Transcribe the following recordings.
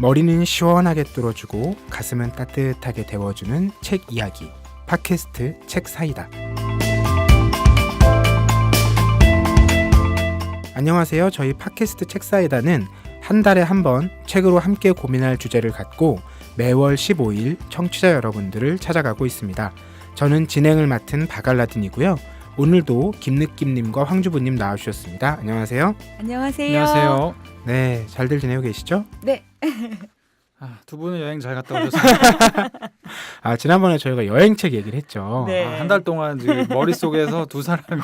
머리는 시원하게 뚫어주고 가슴은 따뜻하게 데워주는 책 이야기 팟캐스트 책사이다. 안녕하세요. 저희 팟캐스트 책사이다는 한 달에 한 번 책으로 함께 고민할 주제를 갖고 매월 15일 청취자 여러분들을 찾아가고 있습니다. 저는 진행을 맡은 박알라딘이고요. 오늘도 김느낌님과 황주부님 나와주셨습니다. 안녕하세요. 안녕하세요. 안녕하세요. 네, 잘들 지내고 계시죠? 네. 두 분은 여행 잘 갔다 오셨어요? 지난번에 저희가 여행책 얘기를 했죠. 네. 한 달 동안 지금 머릿속에서 두 사람이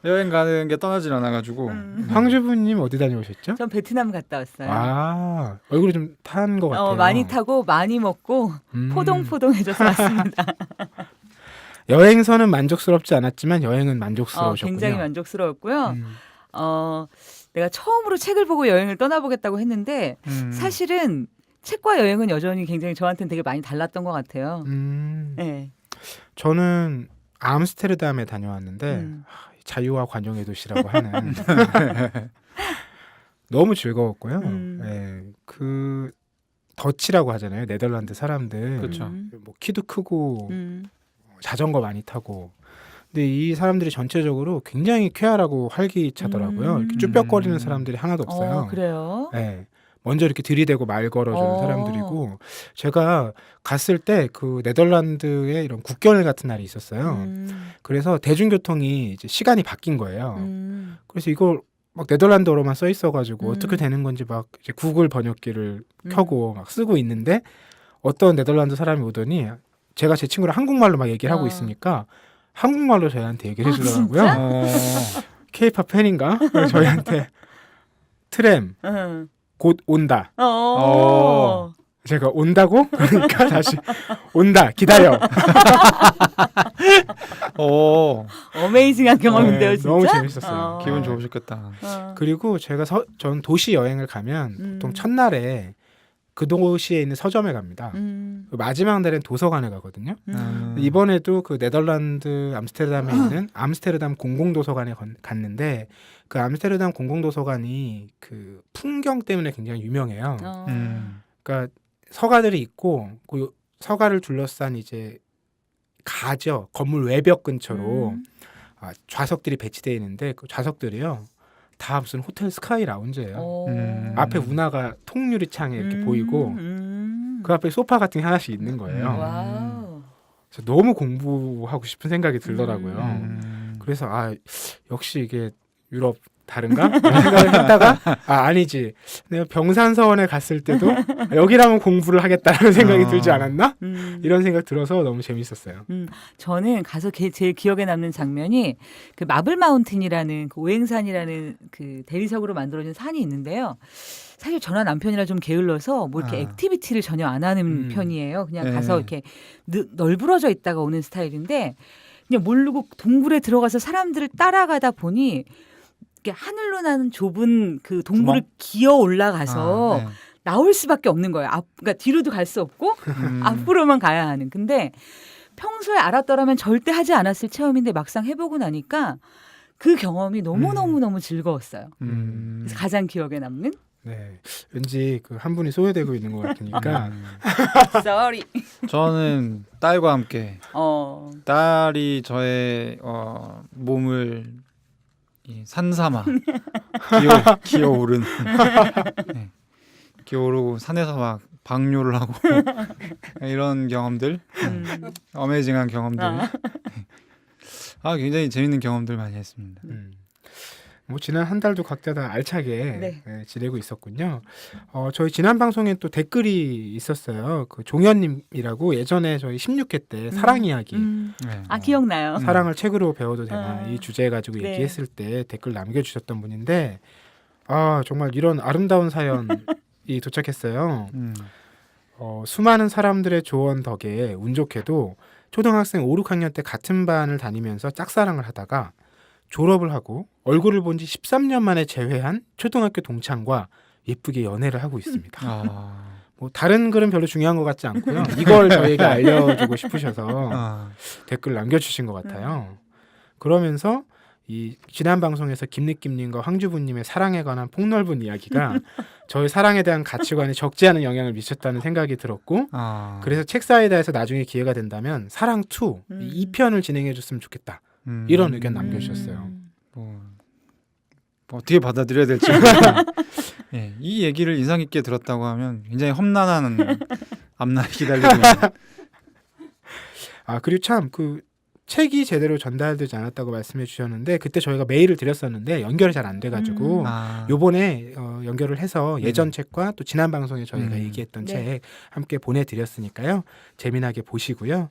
여행 가는 게 떠나질 않아가지고. 황주부님 어디 다녀오셨죠? 전 베트남 갔다 왔어요. 얼굴이 좀 탄 것 같아요. 많이 타고 많이 먹고 포동포동해져서 왔습니다. 여행선은 만족스럽지 않았지만 여행은 만족스러우셨군요. 굉장히 만족스러웠고요. 내가 처음으로 책을 보고 여행을 떠나보겠다고 했는데 사실은 책과 여행은 여전히 굉장히 저한테는 되게 많이 달랐던 것 같아요. 네. 저는 암스테르담에 다녀왔는데 자유와 관용의 도시라고 하는 너무 즐거웠고요. 네, 그 더치라고 하잖아요. 네덜란드 사람들. 그렇죠. 뭐 키도 크고 자전거 많이 타고. 근데 이 사람들이 전체적으로 굉장히 쾌활하고 활기차더라고요. 이렇게 쭈뼛거리는 사람들이 하나도 없어요. 그래요? 네. 먼저 이렇게 들이대고 말 걸어주는 사람들이고, 제가 갔을 때 그 네덜란드에 이런 국경일 같은 날이 있었어요. 그래서 대중교통이 이제 시간이 바뀐 거예요. 그래서 이걸 막 네덜란드어로만 써 있어가지고 어떻게 되는 건지 막 이제 구글 번역기를 켜고 막 쓰고 있는데 어떤 네덜란드 사람이 오더니 제가 제 친구랑 한국말로 막 얘기를 하고 있으니까 한국말로 저희한테 얘기를 해주더라고요. K-팝 팬인가? 그래서 저희한테 트램 곧 온다. 제가 온다고? 그러니까 다시 온다 기다려. 어메이징한 경험인데요, 진짜. 너무 재밌었어요. 기분 좋으셨겠다. 그리고 제가 전 도시 여행을 가면 보통 첫날에 그 도시에 있는 서점에 갑니다. 그 마지막 날엔 도서관에 가거든요. 이번에도 그 네덜란드 암스테르담에 있는 암스테르담 공공도서관에 갔는데 그 암스테르담 공공도서관이 그 풍경 때문에 굉장히 유명해요. 그러니까 서가들이 있고 그 서가를 둘러싼 이제 가죠. 건물 외벽 근처로 좌석들이 배치되어 있는데 그 좌석들이요. 다 무슨 호텔 스카이 라운지예요. 앞에 운하가 통유리 창에 이렇게 보이고 그 앞에 소파 같은 게 하나씩 있는 거예요. 와우. 그래서 너무 공부하고 싶은 생각이 들더라고요. 그래서 역시 이게 유럽 다른가? 이런 생각을 했다가 아니지. 내가 병산서원에 갔을 때도 여기라면 공부를 하겠다라는 생각이 들지 않았나? 이런 생각 들어서 너무 재밌었어요. 저는 가서 제일 기억에 남는 장면이 그 마블 마운틴이라는 그 오행산이라는 그 대리석으로 만들어진 산이 있는데요. 사실 저나 남편이라 좀 게을러서 뭐 이렇게 액티비티를 전혀 안 하는 편이에요. 그냥 가서 이렇게 널브러져 있다가 오는 스타일인데 그냥 모르고 동굴에 들어가서 사람들을 따라가다 보니 하늘로 나는 좁은 그 동굴을 기어 올라가서 나올 수밖에 없는 거예요. 그러니까 뒤로도 갈 수 없고 앞으로만 가야 하는. 근데 평소에 알았더라면 절대 하지 않았을 체험인데 막상 해보고 나니까 그 경험이 너무 즐거웠어요. 그래서 가장 기억에 남는. 네, 왠지 그 한 분이 소외되고 있는 것 같으니까. Sorry. 저는 딸과 함께 딸이 저의 몸을 이 산사막 기어오르는 기어오르고 산에서 막 방뇨를 하고 이런 경험들 어메이징한 경험들 굉장히 재밌는 경험들 많이 했습니다. 뭐 지난 한 달도 각자 다 알차게 지내고 있었군요. 저희 지난 방송에 또 댓글이 있었어요. 그 종현님이라고 예전에 저희 16회 때 사랑 이야기 기억나요. 사랑을 책으로 배워도 되나 이 주제 가지고 얘기했을 때 댓글 남겨주셨던 분인데 정말 이런 아름다운 사연이 도착했어요. 수많은 사람들의 조언 덕에 운 좋게도 초등학생 5, 6학년 때 같은 반을 다니면서 짝사랑을 하다가 졸업을 하고 얼굴을 본 지 13년 만에 재회한 초등학교 동창과 예쁘게 연애를 하고 있습니다. 뭐 다른 글은 별로 중요한 것 같지 않고요. 이걸 저에게 알려주고 싶으셔서 댓글 남겨주신 것 같아요. 그러면서 이 지난 방송에서 김느낌님과 황주부님의 사랑에 관한 폭넓은 이야기가 저희 사랑에 대한 가치관에 적지 않은 영향을 미쳤다는 생각이 들었고 그래서 책사이다에서 나중에 기회가 된다면 사랑 2 2편을 진행해줬으면 좋겠다. 이런 의견 남겨주셨어요. 뭐 어떻게 받아들여야 될지 예, 이 얘기를 인상 깊게 들었다고 하면 굉장히 험난한 앞날이 기다리고 있는 그리고 참 그 책이 제대로 전달되지 않았다고 말씀해 주셨는데 그때 저희가 메일을 드렸었는데 연결이 잘 안 돼가지고 요번에 연결을 해서 예전 책과 또 지난 방송에 저희가 얘기했던 책 함께 보내드렸으니까요. 재미나게 보시고요.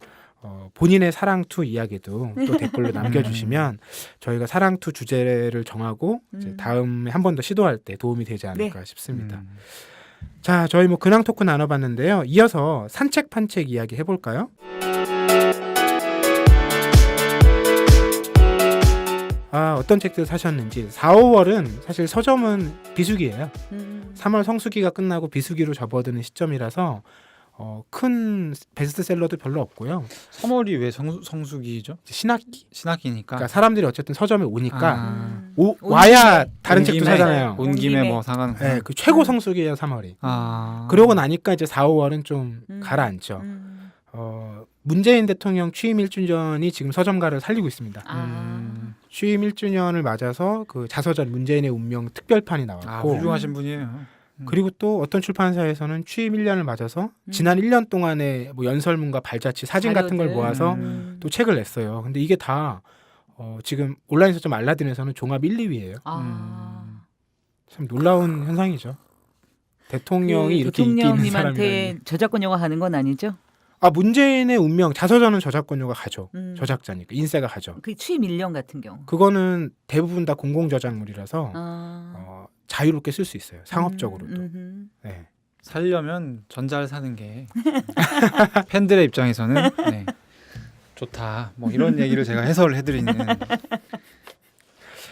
본인의 사랑2 이야기도 또 댓글로 남겨주시면 저희가 사랑2 주제를 정하고 이제 다음에 한 번 더 시도할 때 도움이 되지 않을까 싶습니다. 자, 저희 뭐 근황 토크 나눠봤는데요. 이어서 산책 판책 이야기 해볼까요? 어떤 책들 사셨는지 4, 5월은 사실 서점은 비수기예요. 3월 성수기가 끝나고 비수기로 접어드는 시점이라서 큰 베스트셀러도 별로 없고요. 3월이 왜 성수기죠? 신학기. 신학기니까. 그러니까 사람들이 어쨌든 서점에 오니까 와야 다른 책도 사잖아요. 온 김에 뭐 사가는 거. 네, 그 최고 성수기예요, 3월이. 그러고 나니까 이제 4, 5월은 좀 가라앉죠. 문재인 대통령 취임 1주년이 지금 서점가를 살리고 있습니다. 취임 1주년을 맞아서 그 자서전 문재인의 운명 특별판이 나왔고 훌륭하신 분이에요. 그리고 또 어떤 출판사에서는 취임 1년을 맞아서 지난 1년 동안의 뭐 연설문과 발자취, 사진 같은 걸 모아서 또 책을 냈어요. 근데 이게 다 지금 온라인 서점 알라딘에서는 종합 1, 2위예요. 참 놀라운 현상이죠. 대통령이 이렇게 인기 있는 대통령님한테 사람이라니. 저작권료가 가는 건 아니죠? 문재인의 운명 자서전은 저작권료가 가죠. 저작자니까 인세가 가죠. 그 취임 1년 같은 경우. 그거는 대부분 다 공공 저작물이라서 자유롭게 쓸 수 있어요. 상업적으로도. 네. 살려면 전자를 사는 게 팬들의 입장에서는 좋다. 뭐 이런 얘기를 제가 해설을 해드리는.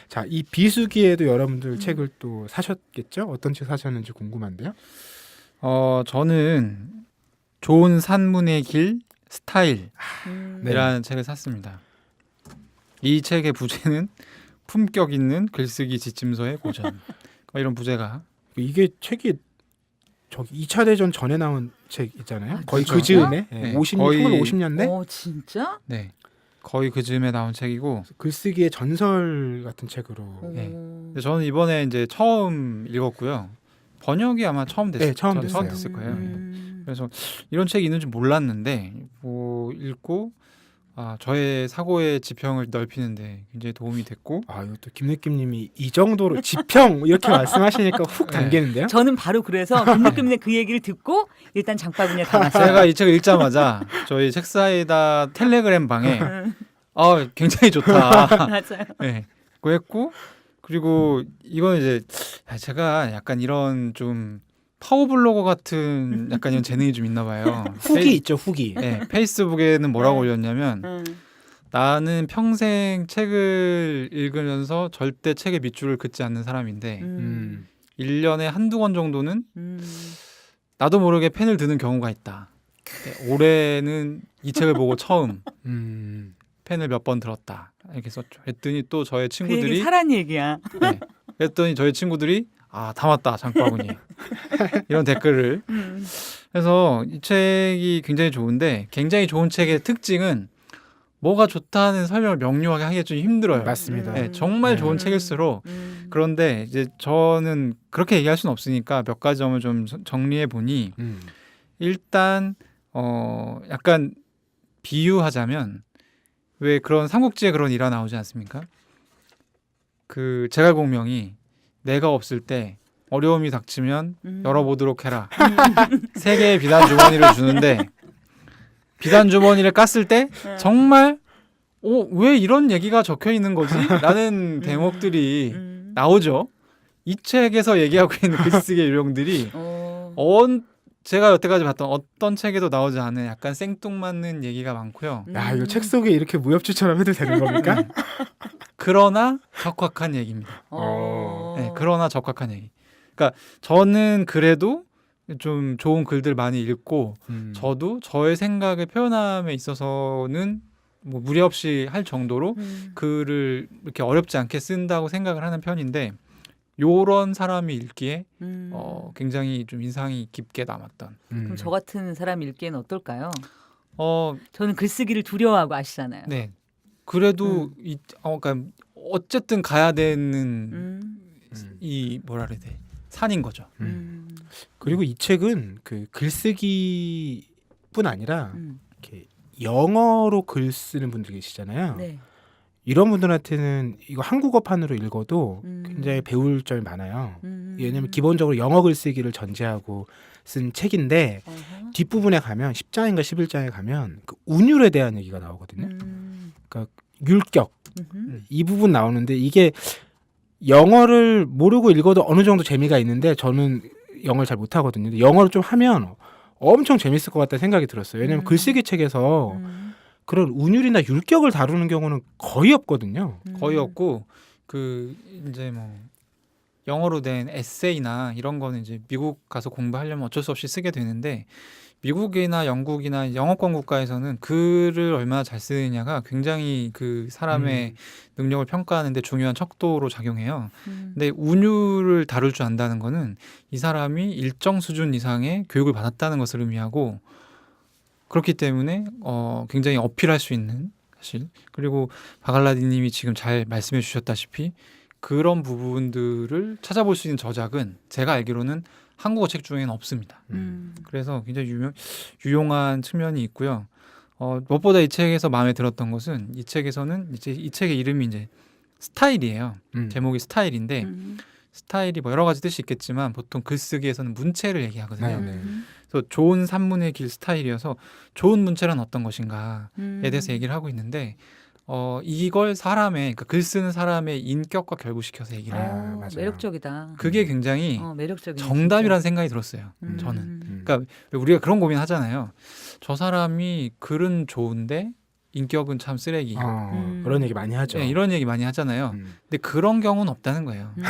자, 이 비수기에도 여러분들 책을 또 사셨겠죠? 어떤 책 사셨는지 궁금한데요. 저는 좋은 산문의 길 스타일이라는 네. 책을 샀습니다. 이 책의 부제는 품격 있는 글쓰기 지침서의 고전. 이런 부제가 이게 책이 저기 2차 대전 전에 나온 책 있잖아요. 거의 그렇죠. 그 즈음에 네. 1950년대 진짜? 네 거의 그 즈음에 나온 책이고 글쓰기의 전설 같은 책으로. 근데 저는 이번에 이제 처음 읽었고요. 번역이 아마 처음 됐을 거예요. 그래서 이런 책이 있는지 몰랐는데 뭐 읽고 저의 사고의 지평을 넓히는데 굉장히 도움이 됐고 이것도 김느낌님이 이 정도로 지평 이렇게 말씀하시니까 훅 당기는데요. 저는 바로 그래서 김느낌의 그 얘기를 듣고 일단 장바구니에 담았어요. 제가 이 책을 읽자마자 저희 책사이다 텔레그램 방에 굉장히 좋다. 맞아요. 네, 그거 했고 그리고 이건 이제 제가 약간 이런 좀 파워블로거 같은 약간 이런 재능이 좀 있나 봐요. 후기 있죠, 후기. 네, 페이스북에는 뭐라고 올렸냐면 나는 평생 책을 읽으면서 절대 책의 밑줄을 긋지 않는 사람인데 1년에 한두 권 정도는 나도 모르게 펜을 드는 경우가 있다. 올해는 이 책을 보고 처음 펜을 몇 번 들었다. 이렇게 썼죠. 했더니 또 저의 그 친구들이 얘기 사란 얘기야. 네, 그랬더니 저희 친구들이 담았다 장바구니에 이런 댓글을 해서 이 책이 굉장히 좋은데 굉장히 좋은 책의 특징은 뭐가 좋다는 설명을 명료하게 하기가 좀 힘들어요. 맞습니다. 네, 정말 좋은 책일수록 그런데 이제 저는 그렇게 얘기할 수는 없으니까 몇 가지 점을 좀 정리해 보니 일단 약간 비유하자면 왜 그런 삼국지에 그런 일화 나오지 않습니까? 그 제갈공명이 내가 없을 때 어려움이 닥치면 열어보도록 해라. 3개의 비단 주머니를 주는데 비단 주머니를 깠을 때 정말 왜 이런 얘기가 적혀 있는 거지? 라는 대목들이 나오죠. 이 책에서 얘기하고 있는 글쓰기의 요령들이 제가 여태까지 봤던 어떤 책에도 나오지 않은 약간 생뚱맞는 얘기가 많고요. 이거 책 속에 이렇게 무협지처럼 해도 되는 겁니까? 그러나 적확한 얘기입니다. 네, 그러나 적확한 얘기. 그러니까 저는 그래도 좀 좋은 글들 많이 읽고 저도 저의 생각을 표현함에 있어서는 뭐 무리 없이 할 정도로 글을 이렇게 어렵지 않게 쓴다고 생각을 하는 편인데 요런 사람이 읽기에 굉장히 좀 인상이 깊게 남았던. 그럼 저 같은 사람 읽기에는 어떨까요? 어, 저는 글쓰기를 두려워하고 아시잖아요. 네. 그래도 그러니까 어쨌든 가야 되는 이 뭐라 그래야 돼? 산인 거죠. 그리고 이 책은 그 글쓰기뿐 아니라 이렇게 영어로 글 쓰는 분들 계시잖아요. 네. 이런 분들한테는 이거 한국어판으로 읽어도 굉장히 배울 점이 많아요. 왜냐하면 기본적으로 영어 글쓰기를 전제하고 쓴 책인데 뒷부분에 가면 10장인가 11장에 가면 그 운율에 대한 얘기가 나오거든요. 그러니까 율격 이 부분 나오는데 이게 영어를 모르고 읽어도 어느 정도 재미가 있는데 저는 영어를 잘 못하거든요. 근데 영어를 좀 하면 엄청 재밌을 것 같다는 생각이 들었어요. 왜냐하면 글쓰기 책에서 그런 운율이나 율격을 다루는 경우는 거의 없거든요. 거의 없고 그 이제 뭐 영어로 된 에세이나 이런 거는 이제 미국 가서 공부하려면 어쩔 수 없이 쓰게 되는데 미국이나 영국이나 영어권 국가에서는 글을 얼마나 잘 쓰느냐가 굉장히 그 사람의 능력을 평가하는 데 중요한 척도로 작용해요. 근데 운율을 다룰 줄 안다는 거는 이 사람이 일정 수준 이상의 교육을 받았다는 것을 의미하고 그렇기 때문에 굉장히 어필할 수 있는 사실. 그리고 바갈라디 님이 지금 잘 말씀해 주셨다시피 그런 부분들을 찾아볼 수 있는 저작은 제가 알기로는 한국어 책 중에는 없습니다. 그래서 굉장히 유용한 측면이 있고요. 무엇보다 이 책에서 마음에 들었던 것은 이 책에서는 이제 이 책의 이름이 이제 스타일이에요. 제목이 스타일인데 스타일이 뭐 여러 가지 뜻이 있겠지만 보통 글쓰기에서는 문체를 얘기하거든요. 그래서 좋은 산문의 길 스타일이어서 좋은 문체란 어떤 것인가에 대해서 얘기를 하고 있는데 이걸 그러니까 글 쓰는 사람의 인격과 결부시켜서 얘기를 해요. 맞아요. 매력적이다. 그게 굉장히 매력적인 정답이라는 생각이 들었어요. 저는. 그러니까 우리가 그런 고민 하잖아요. 저 사람이 글은 좋은데 인격은 참 쓰레기. 그런 얘기 많이 하죠. 네, 이런 얘기 많이 하잖아요. 근데 그런 경우는 없다는 거예요. 네,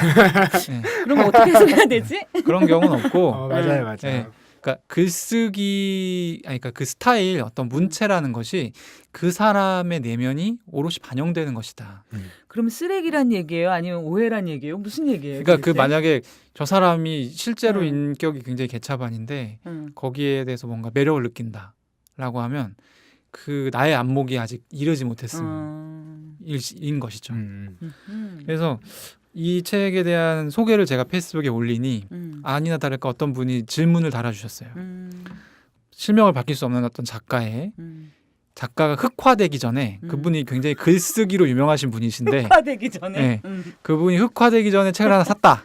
그럼 어떻게 해석해야 되지? 그런 경우는 없고. 맞아요. 네, 그러니까 그러니까 그 스타일 어떤 문체라는 것이 그 사람의 내면이 오롯이 반영되는 것이다. 그럼 쓰레기란 얘기예요? 아니면 오해란 얘기예요? 무슨 얘기예요? 그러니까 그 도대체? 만약에 저 사람이 실제로 인격이 굉장히 개차반인데 거기에 대해서 뭔가 매력을 느낀다라고 하면 그 나의 안목이 아직 이르지 못했음 인 것이죠. 그래서 이 책에 대한 소개를 제가 페이스북에 올리니 아니나 다를까 어떤 분이 질문을 달아주셨어요. 실명을 밝힐 수 없는 어떤 작가가 흑화되기 전에 그분이 굉장히 글쓰기로 유명하신 분이신데 흑화되기 전에 네, 그분이 흑화되기 전에 책을 하나 샀다.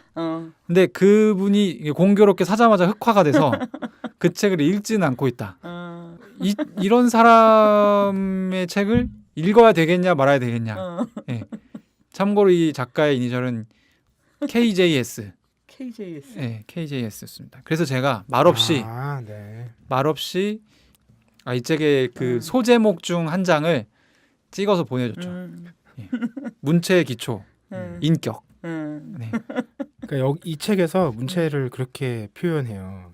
근데 그분이 공교롭게 사자마자 흑화가 돼서 그 책을 읽지는 않고 있다. 이런 사람의 책을 읽어야 되겠냐 말아야 되겠냐. 네. 참고로 이 작가의 이니셜은 KJS. KJS. 네, KJS였습니다. 그래서 제가 말없이 이 책의 그 소제목 중 한 장을 찍어서 보내줬죠. 예. 문체의 기초, 인격. 네. 그러니까 이 책에서 문체를 그렇게 표현해요.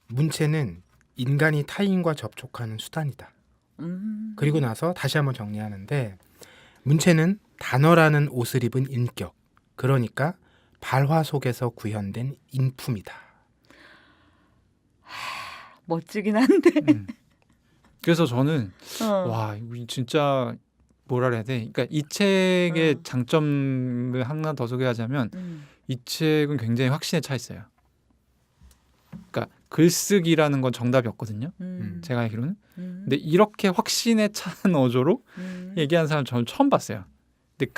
문체는 인간이 타인과 접촉하는 수단이다. 그리고 나서 다시 한번 정리하는데 문체는 단어라는 옷을 입은 인격, 그러니까 발화 속에서 구현된 인품이다. 멋지긴 한데. 그래서 저는 와 진짜 뭐라 해야 돼? 그러니까 이 책의 장점을 하나 더 소개하자면 이 책은 굉장히 확신에 차 있어요. 그러니까 글쓰기라는 건 정답이 없거든요. 제가 알기로는. 근데 이렇게 확신에 찬 어조로 얘기하는 사람 저는 처음 봤어요. 근데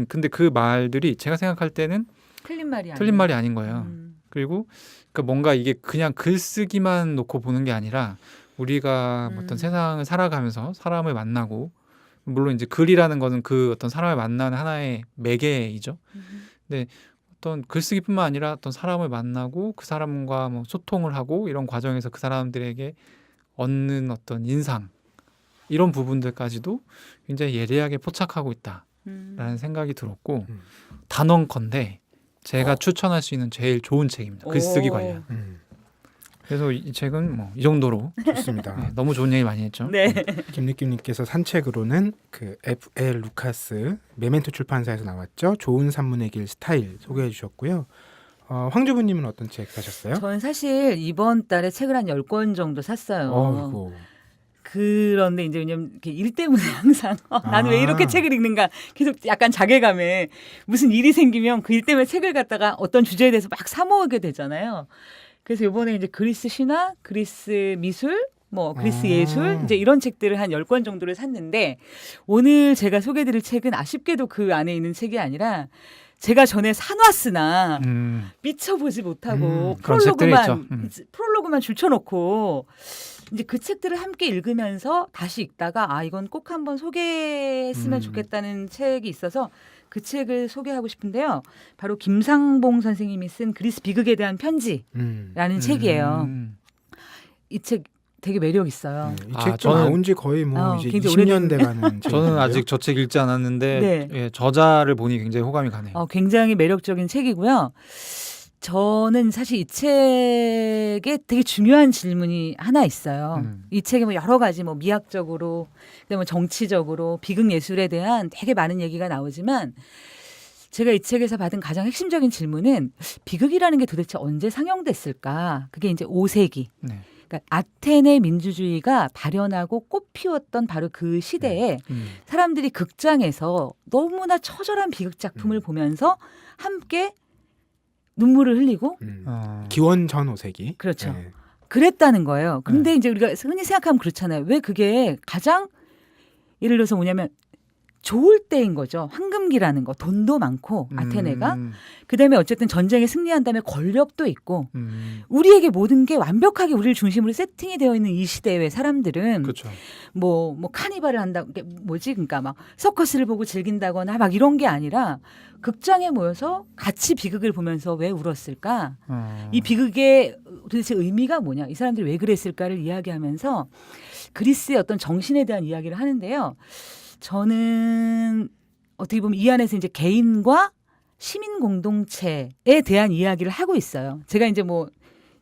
근데 그 말들이 제가 생각할 때는 틀린 말이 아닌 거예요. 그리고 그러니까 뭔가 이게 그냥 글쓰기만 놓고 보는 게 아니라 우리가 어떤 세상을 살아가면서 사람을 만나고 물론 이제 글이라는 거는 그 어떤 사람을 만나는 하나의 매개이죠. 근데 어떤 글쓰기뿐만 아니라 어떤 사람을 만나고 그 사람과 뭐 소통을 하고 이런 과정에서 그 사람들에게 얻는 어떤 인상 이런 부분들까지도 굉장히 예리하게 포착하고 있다라는 생각이 들었고 단언컨대 제가 추천할 수 있는 제일 좋은 책입니다. 글쓰기 관련. 그래서 이 책은 뭐 이 정도로 좋습니다. 네, 너무 좋은 얘기 많이 했죠. 네. 김느낌님께서 산책으로는 그 F.L. 루카스 메멘토 출판사에서 나왔죠. 좋은 산문의 길 스타일 소개해 주셨고요. 황주부님은 어떤 책 사셨어요? 저는 사실 이번 달에 책을 한 10권 정도 샀어요. 어이구. 그런데 이제 왜냐면 이렇게 일 때문에 항상 나는 왜 이렇게 책을 읽는가 계속 약간 자괴감에 무슨 일이 생기면 그 일 때문에 책을 갖다가 어떤 주제에 대해서 막 사모으게 되잖아요. 그래서 이번에 이제 그리스 신화, 그리스 미술, 뭐 그리스 예술 이제 이런 책들을 한 10권 정도를 샀는데 오늘 제가 소개해드릴 책은 아쉽게도 그 안에 있는 책이 아니라 제가 전에 사놨으나 미쳐보지 못하고 그런 책들이 있죠. 프롤로그만 줄쳐놓고 이제 그 책들을 함께 읽으면서 다시 읽다가 아 이건 꼭 한번 소개했으면 좋겠다는 책이 있어서 그 책을 소개하고 싶은데요. 바로 김상봉 선생님이 쓴 그리스 비극에 대한 편지라는 책이에요. 이 책 되게 매력 있어요. 이 책도 나온 지 거의 뭐 이제 굉장히 20년 돼가는 책인데요. 저는 아직 저 책 읽지 않았는데 네. 예, 저자를 보니 굉장히 호감이 가네요. 굉장히 매력적인 책이고요. 저는 사실 이 책에 되게 중요한 질문이 하나 있어요. 이 책에 뭐 여러 가지 뭐 미학적으로, 그다음에 뭐 정치적으로, 비극 예술에 대한 되게 많은 얘기가 나오지만 제가 이 책에서 받은 가장 핵심적인 질문은 비극이라는 게 도대체 언제 상영됐을까? 그게 이제 5세기. 네. 그러니까 아테네 민주주의가 발현하고 꽃피웠던 바로 그 시대에 사람들이 극장에서 너무나 처절한 비극 작품을 보면서 함께 눈물을 흘리고 기원 전 5세기. 그렇죠. 네. 그랬다는 거예요. 근데 이제 우리가 흔히 생각하면 그렇잖아요. 왜 그게 가장 예를 들어서 뭐냐면 좋을 때인 거죠. 황금기라는 거. 돈도 많고 아테네가. 그다음에 어쨌든 전쟁에 승리한 다음에 권력도 있고 우리에게 모든 게 완벽하게 우리를 중심으로 세팅이 되어 있는 이 시대의 사람들은 그렇죠. 뭐 카니발을 한다. 뭐지? 그러니까 막 서커스를 보고 즐긴다거나 막 이런 게 아니라 극장에 모여서 같이 비극을 보면서 왜 울었을까? 이 비극의 도대체 의미가 뭐냐? 이 사람들이 왜 그랬을까를 이야기하면서 그리스의 어떤 정신에 대한 이야기를 하는데요. 저는 어떻게 보면 이 안에서 이제 개인과 시민 공동체에 대한 이야기를 하고 있어요. 제가 이제 뭐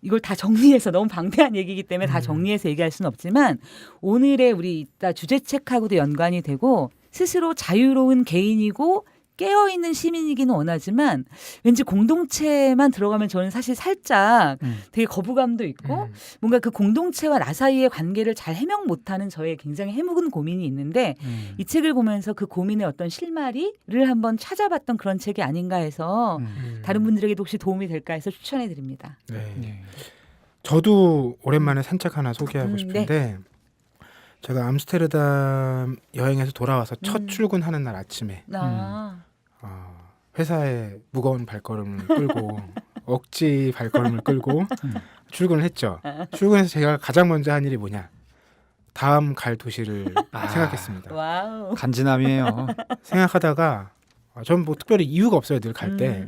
이걸 다 정리해서 너무 방대한 얘기이기 때문에 다 정리해서 얘기할 수는 없지만 오늘의 우리 이따 주제책하고도 연관이 되고 스스로 자유로운 개인이고 깨어있는 시민이기는 원하지만 왠지 공동체만 들어가면 저는 사실 살짝 되게 거부감도 있고 뭔가 그 공동체와 나 사이의 관계를 잘 해명 못하는 저의 굉장히 해묵은 고민이 있는데 이 책을 보면서 그 고민의 어떤 실마리를 한번 찾아봤던 그런 책이 아닌가 해서 다른 분들에게도 혹시 도움이 될까 해서 추천해 드립니다. 네. 네. 저도 오랜만에 산책 하나 소개하고 싶은데 제가 암스테르담 여행에서 돌아와서 첫 출근하는 날 아침에 회사에 무거운 발걸음을 끌고 억지 발걸음을 끌고 출근을 했죠. 출근해서 제가 가장 먼저 한 일이 뭐냐? 다음 갈 도시를 생각했습니다. 와우. 간지남이에요. 생각하다가 전 뭐 특별히 이유가 없어요. 늘 갈 때.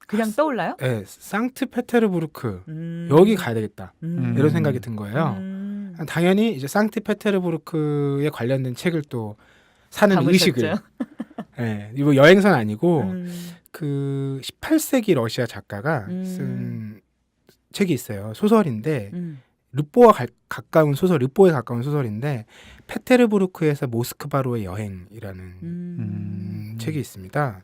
그냥 떠올라요? 네, 상트페테르부르크 여기 가야 되겠다. 이런 생각이 든 거예요. 당연히 이제 상트페테르부르크에 관련된 책을 또 사는 가보셨죠? 의식을. 네, 이거 여행선 아니고 그 18세기 러시아 작가가 쓴 책이 있어요. 소설인데 르뽀와 가까운 소설, 르뽀에 가까운 소설인데 페테르부르크에서 모스크바로의 여행이라는 책이 있습니다.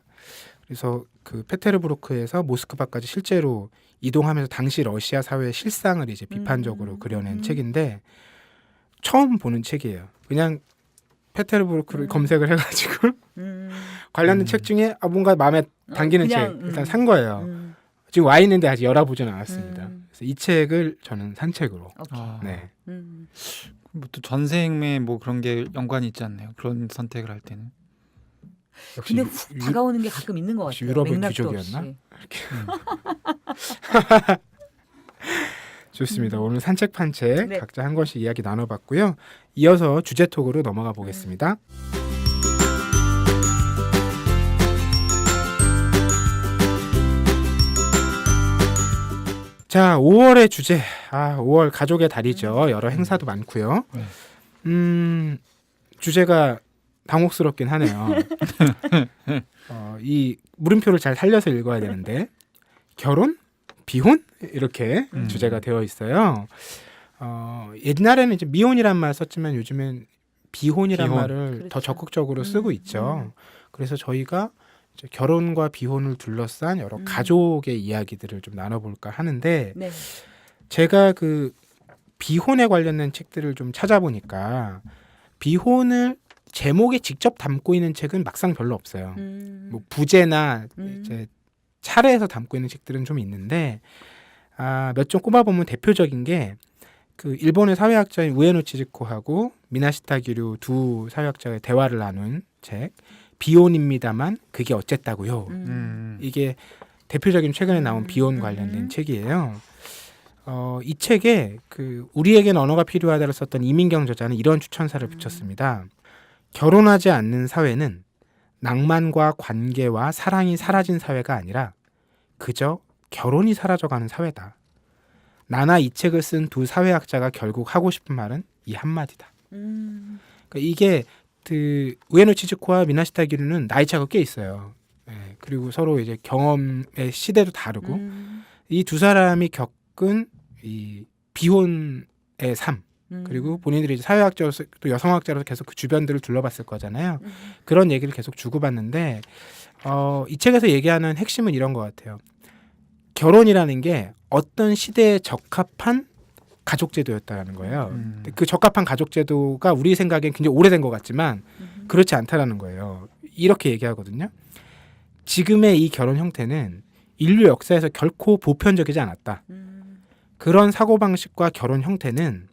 그래서 그 페테르부르크에서 모스크바까지 실제로 이동하면서 당시 러시아 사회의 실상을 이제 비판적으로 그려낸 책인데 처음 보는 책이에요. 그냥 페테르부르크를 검색을 해가지고 관련된 책 중에 뭔가 마음에 당기는 책 일단 산 거예요. 지금 와 있는데 아직 열어보지는 않았습니다. 그래서 이 책을 저는 산 책으로. 네. 뭐 또 전생에 뭐 그런 게 연관이 있지 않나요? 그런 선택을 할 때는. 역시 근데 다가오는 게 가끔 있는 것 역시 같아요. 유럽의 맥락도 귀족이었나? 없이. 좋습니다. 오늘 산책 판책 네. 각자 한 권씩 이야기 나눠봤고요. 이어서 주제 톡으로 넘어가 보겠습니다. 자, 5월의 주제. 5월 가족의 달이죠. 여러 행사도 많고요. 주제가 당혹스럽긴 하네요. 이 물음표를 잘 살려서 읽어야 되는데 결혼? 비혼 이렇게 주제가 되어 있어요. 옛날에는 이제 미혼이란 말 썼지만 요즘엔 비혼이란 비혼. 말을 그렇죠. 더 적극적으로 쓰고 있죠. 그래서 저희가 이제 결혼과 비혼을 둘러싼 여러 가족의 이야기들을 좀 나눠볼까 하는데 네. 제가 그 비혼에 관련된 책들을 좀 찾아보니까 비혼을 제목에 직접 담고 있는 책은 막상 별로 없어요. 뭐 부제나 이제 차례에서 담고 있는 책들은 좀 있는데 몇 점 꼽아보면 대표적인 게 그 일본의 사회학자인 우에노 치즈코하고 미나시타 기류 두 사회학자의 대화를 나눈 책 비혼입니다만 그게 어쨌다고요. 이게 대표적인 최근에 나온 비혼 관련된 책이에요. 이 책에 그 우리에겐 언어가 필요하다를 썼던 이민경 저자는 이런 추천사를 붙였습니다. 결혼하지 않는 사회는 낭만과 관계와 사랑이 사라진 사회가 아니라 그저 결혼이 사라져가는 사회다. 나나 이 책을 쓴 두 사회학자가 결국 하고 싶은 말은 이 한마디다. 그러니까 이게 그 우에노 치즈코와 미나시타 기류는 나이 차가 꽤 있어요. 그리고 서로 이제 경험의 시대도 다르고 이 두 사람이 겪은 이 비혼의 삶 그리고 본인들이 이제 사회학자로서 또 여성학자로서 계속 그 주변들을 둘러봤을 거잖아요. 그런 얘기를 계속 주고받는데 이 책에서 얘기하는 핵심은 이런 것 같아요. 결혼이라는 게 어떤 시대에 적합한 가족제도였다는 거예요. 그 적합한 가족제도가 우리 생각엔 굉장히 오래된 것 같지만 그렇지 않다라는 거예요. 이렇게 얘기하거든요. 지금의 이 결혼 형태는 인류 역사에서 결코 보편적이지 않았다. 그런 사고방식과 결혼 형태는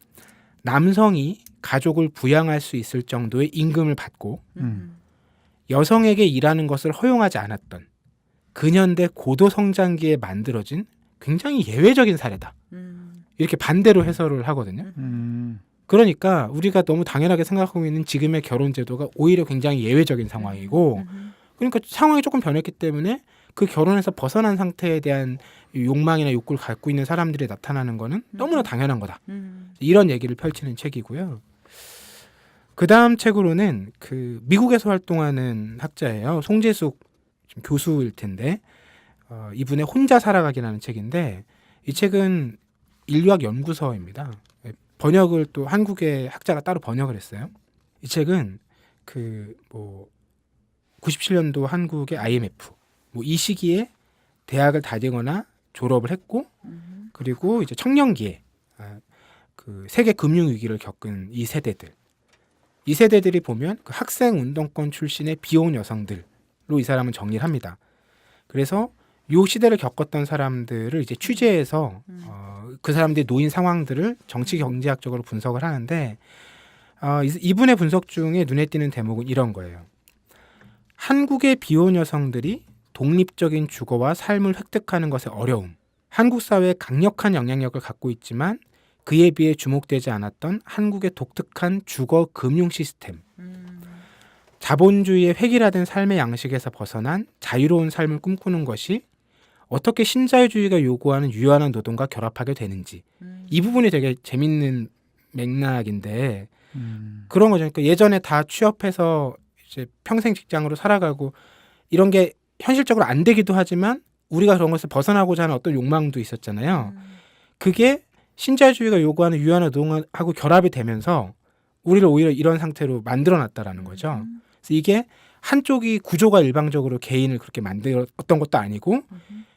남성이 가족을 부양할 수 있을 정도의 임금을 받고 여성에게 일하는 것을 허용하지 않았던 근현대 고도 성장기에 만들어진 굉장히 예외적인 사례다. 이렇게 반대로 해설을 하거든요. 그러니까 우리가 너무 당연하게 생각하고 있는 지금의 결혼 제도가 오히려 굉장히 예외적인 상황이고 그러니까 상황이 조금 변했기 때문에 그 결혼에서 벗어난 상태에 대한 욕망이나 욕구를 갖고 있는 사람들이 나타나는 거는 너무나 당연한 거다. 이런 얘기를 펼치는 책이고요. 그 다음 책으로는 그 미국에서 활동하는 학자예요. 송재숙 교수일 텐데 이분의 혼자 살아가기라는 책인데 이 책은 인류학 연구서입니다. 번역을 또 한국의 학자가 따로 번역을 했어요. 이 책은 그 뭐 97년도 한국의 IMF 이 시기에 대학을 다니거나 졸업을 했고 그리고 이제 청년기에 그 세계 금융 위기를 겪은 이 세대들이 보면 그 학생 운동권 출신의 비혼 여성들로 이 사람은 정리를 합니다. 그래서 이 시대를 겪었던 사람들을 이제 취재해서 그 사람들의 노인 상황들을 정치 경제학적으로 분석을 하는데 이분의 분석 중에 눈에 띄는 대목은 이런 거예요. 한국의 비혼 여성들이 독립적인 주거와 삶을 획득하는 것의 어려움, 한국 사회에 강력한 영향력을 갖고 있지만 그에 비해 주목되지 않았던 한국의 독특한 주거 금융 시스템, 자본주의의 획일화된 삶의 양식에서 벗어난 자유로운 삶을 꿈꾸는 것이 어떻게 신자유주의가 요구하는 유연한 노동과 결합하게 되는지 이 부분이 되게 재밌는 맥락인데 그런 거죠. 그러니까 예전에 다 취업해서 이제 평생 직장으로 살아가고 이런 게 현실적으로 안 되기도 하지만 우리가 그런 것을 벗어나고자 하는 어떤 욕망도 있었잖아요. 그게 신자유주의가 요구하는 유연한 노동하고 결합이 되면서 우리를 오히려 이런 상태로 만들어놨다라는 거죠. 그래서 이게 한쪽이 구조가 일방적으로 개인을 그렇게 만들었던 것도 아니고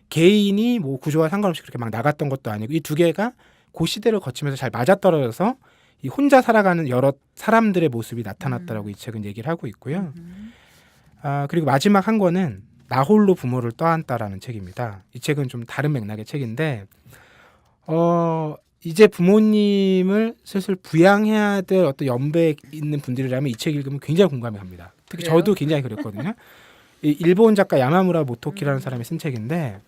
개인이 뭐 구조와 상관없이 그렇게 막 나갔던 것도 아니고 이 두 개가 그 시대를 거치면서 잘 맞아떨어져서 이 혼자 살아가는 여러 사람들의 모습이 나타났다라고 이 책은 얘기를 하고 있고요. 그리고 마지막 한 권은 나 홀로 부모를 떠안다라는 책입니다. 이 책은 좀 다른 맥락의 책인데 이제 부모님을 슬슬 부양해야 될 어떤 연배에 있는 분들이라면 이 책 읽으면 굉장히 공감이 갑니다. 특히 그래요? 저도 굉장히 그랬거든요. 이 일본 작가 야마무라 모토키라는 사람이 쓴 책인데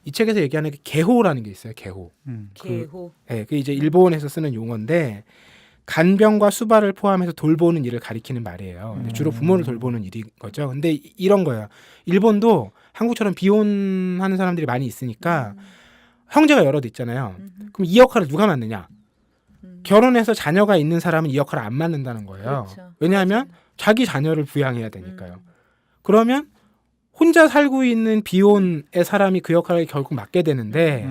이 책에서 얘기하는 게 개호라는 게 있어요. 개호. 개호. 그 이제 일본에서 쓰는 용어인데 간병과 수발을 포함해서 돌보는 일을 가리키는 말이에요. 근데 주로 부모를 돌보는 일인 거죠. 근데 이런 거예요. 일본도 한국처럼 비혼하는 사람들이 많이 있으니까 형제가 여럿 있잖아요. 그럼 이 역할을 누가 맡느냐? 결혼해서 자녀가 있는 사람은 이 역할을 안 맡는다는 거예요. 그렇죠. 왜냐하면 자기 자녀를 부양해야 되니까요. 그러면 혼자 살고 있는 비혼의 사람이 그 역할을 결국 맡게 되는데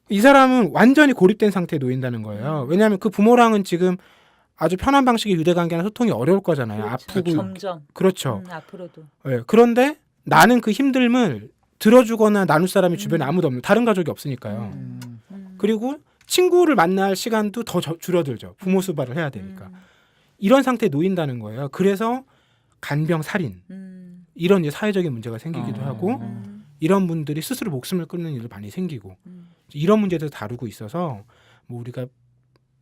이 사람은 완전히 고립된 상태에 놓인다는 거예요. 왜냐하면 그 부모랑은 지금 아주 편한 방식의 유대관계나 소통이 어려울 거잖아요. 그렇죠. 아프고 점점. 그렇죠. 앞으로도. 네. 그런데 나는 그 힘듦을 들어주거나 나눌 사람이 주변에 아무도 없는 다른 가족이 없으니까요. 그리고 친구를 만날 시간도 더 줄어들죠. 부모 수발을 해야 되니까. 이런 상태에 놓인다는 거예요. 그래서 간병, 살인 이런 이제 사회적인 문제가 생기기도 하고 이런 분들이 스스로 목숨을 끊는 일도 많이 생기고 이런 문제도 다루고 있어서 뭐 우리가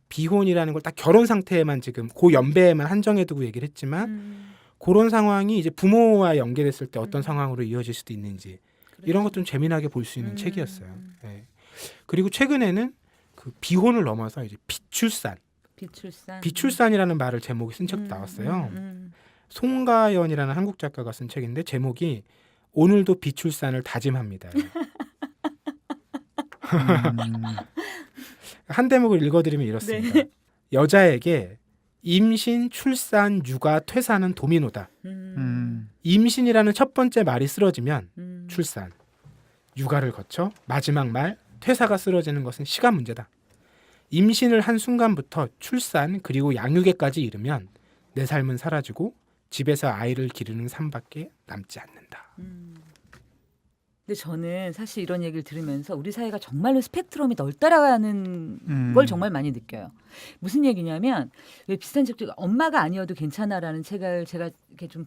비혼이라는 걸 딱 결혼 상태에만 지금 그 연배에만 한정해두고 얘기를 했지만 그런 상황이 이제 부모와 연계됐을 때 어떤 상황으로 이어질 수도 있는지 이런 것 좀 재미나게 볼 수 있는 책이었어요. 네. 그리고 최근에는 그 비혼을 넘어서 이제 비출산이라는 말을 제목이 쓴 책도 나왔어요. 송가연이라는 한국 작가가 쓴 책인데 제목이 오늘도 비출산을 다짐합니다. 한 대목을 읽어드리면 이렇습니다. 네. 여자에게 임신, 출산, 육아, 퇴사는 도미노다. 임신이라는 첫 번째 말이 쓰러지면 출산, 육아를 거쳐 마지막 말 퇴사가 쓰러지는 것은 시간 문제다. 임신을 한 순간부터 출산 그리고 양육에까지 이르면 내 삶은 사라지고 집에서 아이를 기르는 삶밖에 남지 않는다. 근데 저는 사실 이런 얘기를 들으면서 우리 사회가 정말로 스펙트럼이 넓다라는 걸 정말 많이 느껴요. 무슨 얘기냐면 왜 비슷한 책들 엄마가 아니어도 괜찮아라는 책을 제가 이렇게 좀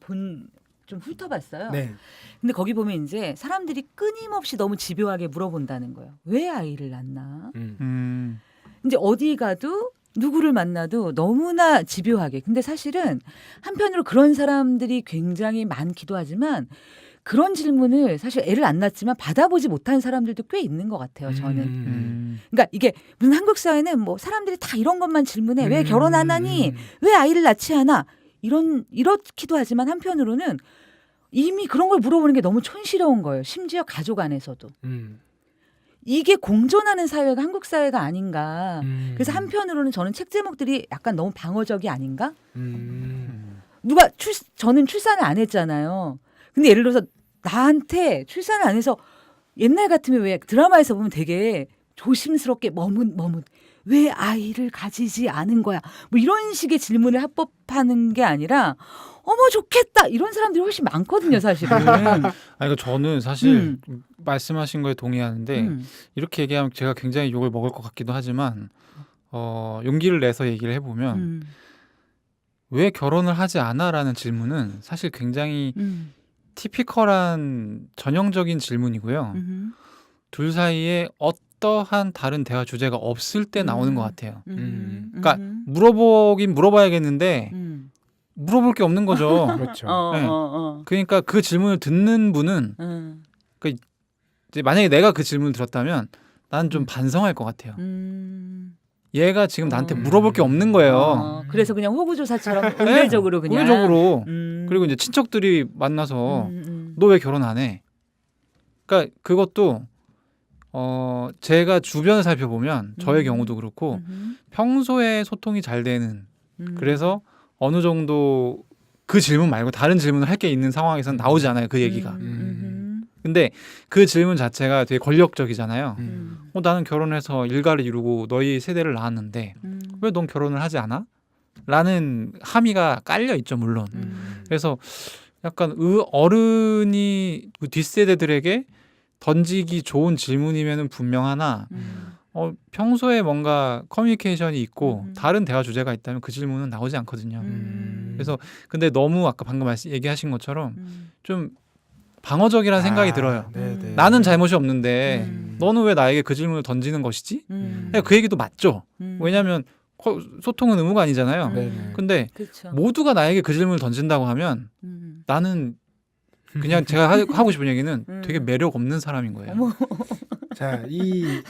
훑어봤어요. 네. 근데 거기 보면 이제 사람들이 끊임없이 너무 집요하게 물어본다는 거예요. 왜 아이를 낳나? 이제 어디 가도 누구를 만나도 너무나 집요하게. 근데 사실은 한편으로 그런 사람들이 굉장히 많기도 하지만 그런 질문을 사실 애를 안 낳았지만 받아보지 못한 사람들도 꽤 있는 것 같아요. 저는. 그러니까 이게 무슨 한국 사회는 뭐 사람들이 다 이런 것만 질문해. 왜 결혼 안 하니? 왜 아이를 낳지 않아? 이렇기도 하지만 한편으로는 이미 그런 걸 물어보는 게 너무 촌스러운 거예요. 심지어 가족 안에서도. 이게 공존하는 사회가 한국 사회가 아닌가. 그래서 한편으로는 저는 책 제목들이 약간 너무 방어적이 아닌가? 저는 출산을 안 했잖아요. 근데 예를 들어서 나한테 출산을 안 해서 옛날 같으면 왜 드라마에서 보면 되게 조심스럽게 머뭇 왜 아이를 가지지 않은 거야? 뭐 이런 식의 질문을 합법하는 게 아니라 어머 좋겠다 이런 사람들이 훨씬 많거든요, 사실은. 이거 저는 사실 말씀하신 거에 동의하는데 이렇게 얘기하면 제가 굉장히 욕을 먹을 것 같기도 하지만 용기를 내서 얘기를 해보면 왜 결혼을 하지 않아라는 질문은 사실 굉장히 티피컬한 전형적인 질문이고요. 둘 사이에 어떠한 다른 대화 주제가 없을 때 나오는 것 같아요. 그러니까 물어보긴 물어봐야겠는데 물어볼 게 없는 거죠. 그렇죠. 네. 그러니까 그 질문을 듣는 분은 이제 만약에 내가 그 질문을 들었다면 난 좀 반성할 것 같아요. 얘가 지금 나한테 물어볼 게 없는 거예요. 그래서 그냥 호구조사처럼 의례적으로 그냥. 의례적으로. 그리고 이제 친척들이 만나서 너 왜 결혼 안 해? 그러니까 그것도 제가 주변을 살펴보면 저의 경우도 그렇고 평소에 소통이 잘 되는 그래서 어느 정도 그 질문 말고 다른 질문을 할 게 있는 상황에서는 나오지 않아요. 그 얘기가. 근데 그 질문 자체가 되게 권력적이잖아요. 나는 결혼해서 일가를 이루고 너희 세대를 낳았는데 왜 넌 결혼을 하지 않아? 라는 함의가 깔려 있죠, 물론. 그래서 약간 어른이 뒷세대들에게 던지기 좋은 질문이면은 분명하나 평소에 뭔가 커뮤니케이션이 있고 다른 대화 주제가 있다면 그 질문은 나오지 않거든요. 그래서 근데 너무 아까 방금 얘기하신 것처럼 좀 방어적이라는 생각이 들어요. 네네. 나는 잘못이 없는데 너는 왜 나에게 그 질문을 던지는 것이지? 그 얘기도 맞죠. 왜냐하면 소통은 의무가 아니잖아요. 근데 그렇죠. 모두가 나에게 그 질문을 던진다고 하면 나는 그냥 제가 하고 싶은 얘기는 되게 매력 없는 사람인 거예요. 자,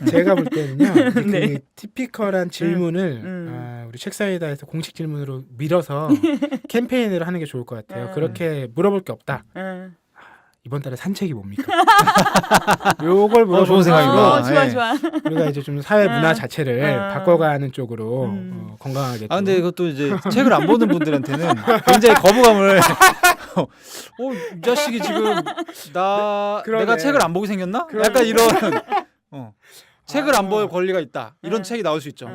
제가 볼 때는요. 그 네. 티피컬한 질문을 우리 책사이다에서 공식 질문으로 밀어서 캠페인을 하는 게 좋을 것 같아요. 그렇게 물어볼 게 없다. 이번 달에 산책이 뭡니까? 요걸 물어보는 좋은 생각이다. 식으로 좋아 예. 좋아. 우리가 이제 좀 사회 문화 자체를 바꿔가는 쪽으로 건강하게. 아 근데 이것도 이제 책을 안 보는 분들한테는 굉장히 거부감을 이 자식이 지금 그러네. 내가 책을 안 보게 생겼나? 그러네. 약간 이런 책을 안 볼 아. 권리가 있다. 이런 책이 나올 수 있죠.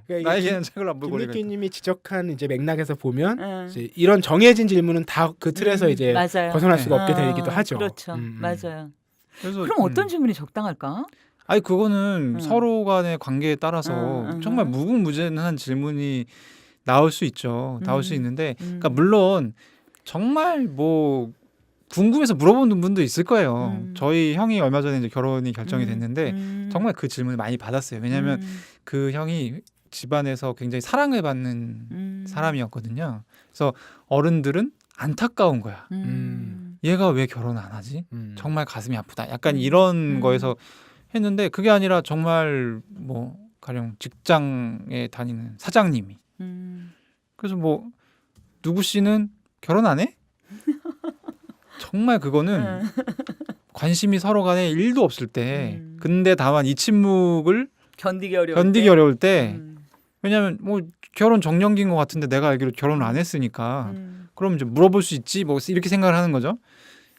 그러니까 나에게는 책을 안 볼 권리가 있다. 김니끼님이 지적한 이제 맥락에서 보면 응. 이제 이런 정해진 질문은 다 그 틀에서 이제 맞아요. 벗어날 수가 없게 어, 되기도 하죠. 그렇죠. 맞아요. 그래서 그럼 어떤 질문이 적당할까? 아니 그거는 서로 간의 관계에 따라서 응, 응, 정말 응. 무궁무진한 질문이 나올 수 있죠. 나올 수 있는데 그러니까 음. 물론 정말 뭐 궁금해서 물어보는 분도 있을 거예요. 저희 형이 얼마 전에 이제 결혼이 결정이 됐는데 정말 그 질문을 많이 받았어요. 왜냐하면 그 형이 집안에서 굉장히 사랑을 받는 사람이었거든요. 그래서 어른들은 안타까운 거야. 얘가 왜 결혼 안 하지? 정말 가슴이 아프다. 약간 이런 거에서 했는데 그게 아니라 정말 뭐 가령 직장에 다니는 사장님이 그래서 뭐 누구 씨는 결혼 안 해? 정말 그거는 관심이 서로 간에 1도 없을 때 근데 다만 이 침묵을 견디기 어려울 견디기 때. 어려울 때 왜냐면 뭐 결혼 정년기인 것 같은데 내가 알기로 결혼을 안 했으니까 그럼 이제 물어볼 수 있지 뭐 이렇게 생각을 하는 거죠.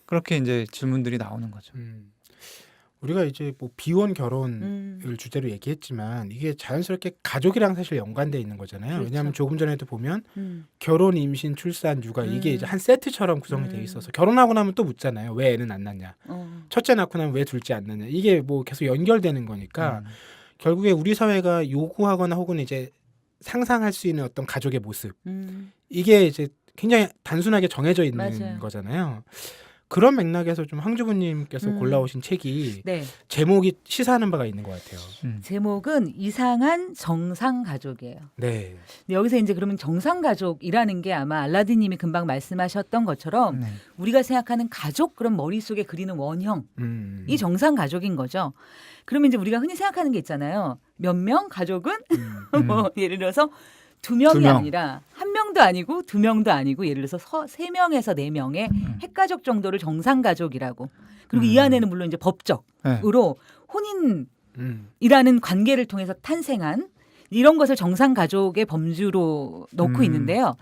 그렇게 이제 질문들이 나오는 거죠. 우리가 이제 뭐 비혼 결혼을 주제로 얘기했지만 이게 자연스럽게 가족이랑 사실 연관돼 있는 거잖아요. 그렇죠. 왜냐하면 조금 전에도 보면 결혼, 임신, 출산, 육아 이게 이제 한 세트처럼 구성이 돼 있어서 결혼하고 나면 또 묻잖아요. 왜 애는 안 낳냐? 첫째 낳고 나면 왜 둘째 안 낳냐? 이게 뭐 계속 연결되는 거니까 결국에 우리 사회가 요구하거나 혹은 이제 상상할 수 있는 어떤 가족의 모습 이게 이제 굉장히 단순하게 정해져 있는 맞아요. 거잖아요. 그런 맥락에서 좀 황주부님께서 골라오신 책이 네. 제목이 시사하는 바가 있는 것 같아요. 제목은 이상한 정상 가족이에요. 네. 근데 여기서 이제 그러면 정상 가족이라는 게 아마 알라딘님이 금방 말씀하셨던 것처럼 네. 우리가 생각하는 가족 그럼 머릿속에 그리는 원형 이 정상 가족인 거죠. 그러면 이제 우리가 흔히 생각하는 게 있잖아요. 몇 명 가족은 뭐 예를 들어서 2명이 2명. 아니라 1명도 아니고 2명도 아니고 예를 들어서 3명에서 4명의 핵가족 정도를 정상 가족이라고. 그리고 이 안에는 물론 이제 법적으로 네. 혼인이라는 관계를 통해서 탄생한 이런 것을 정상 가족의 범주로 넣고 있는데요.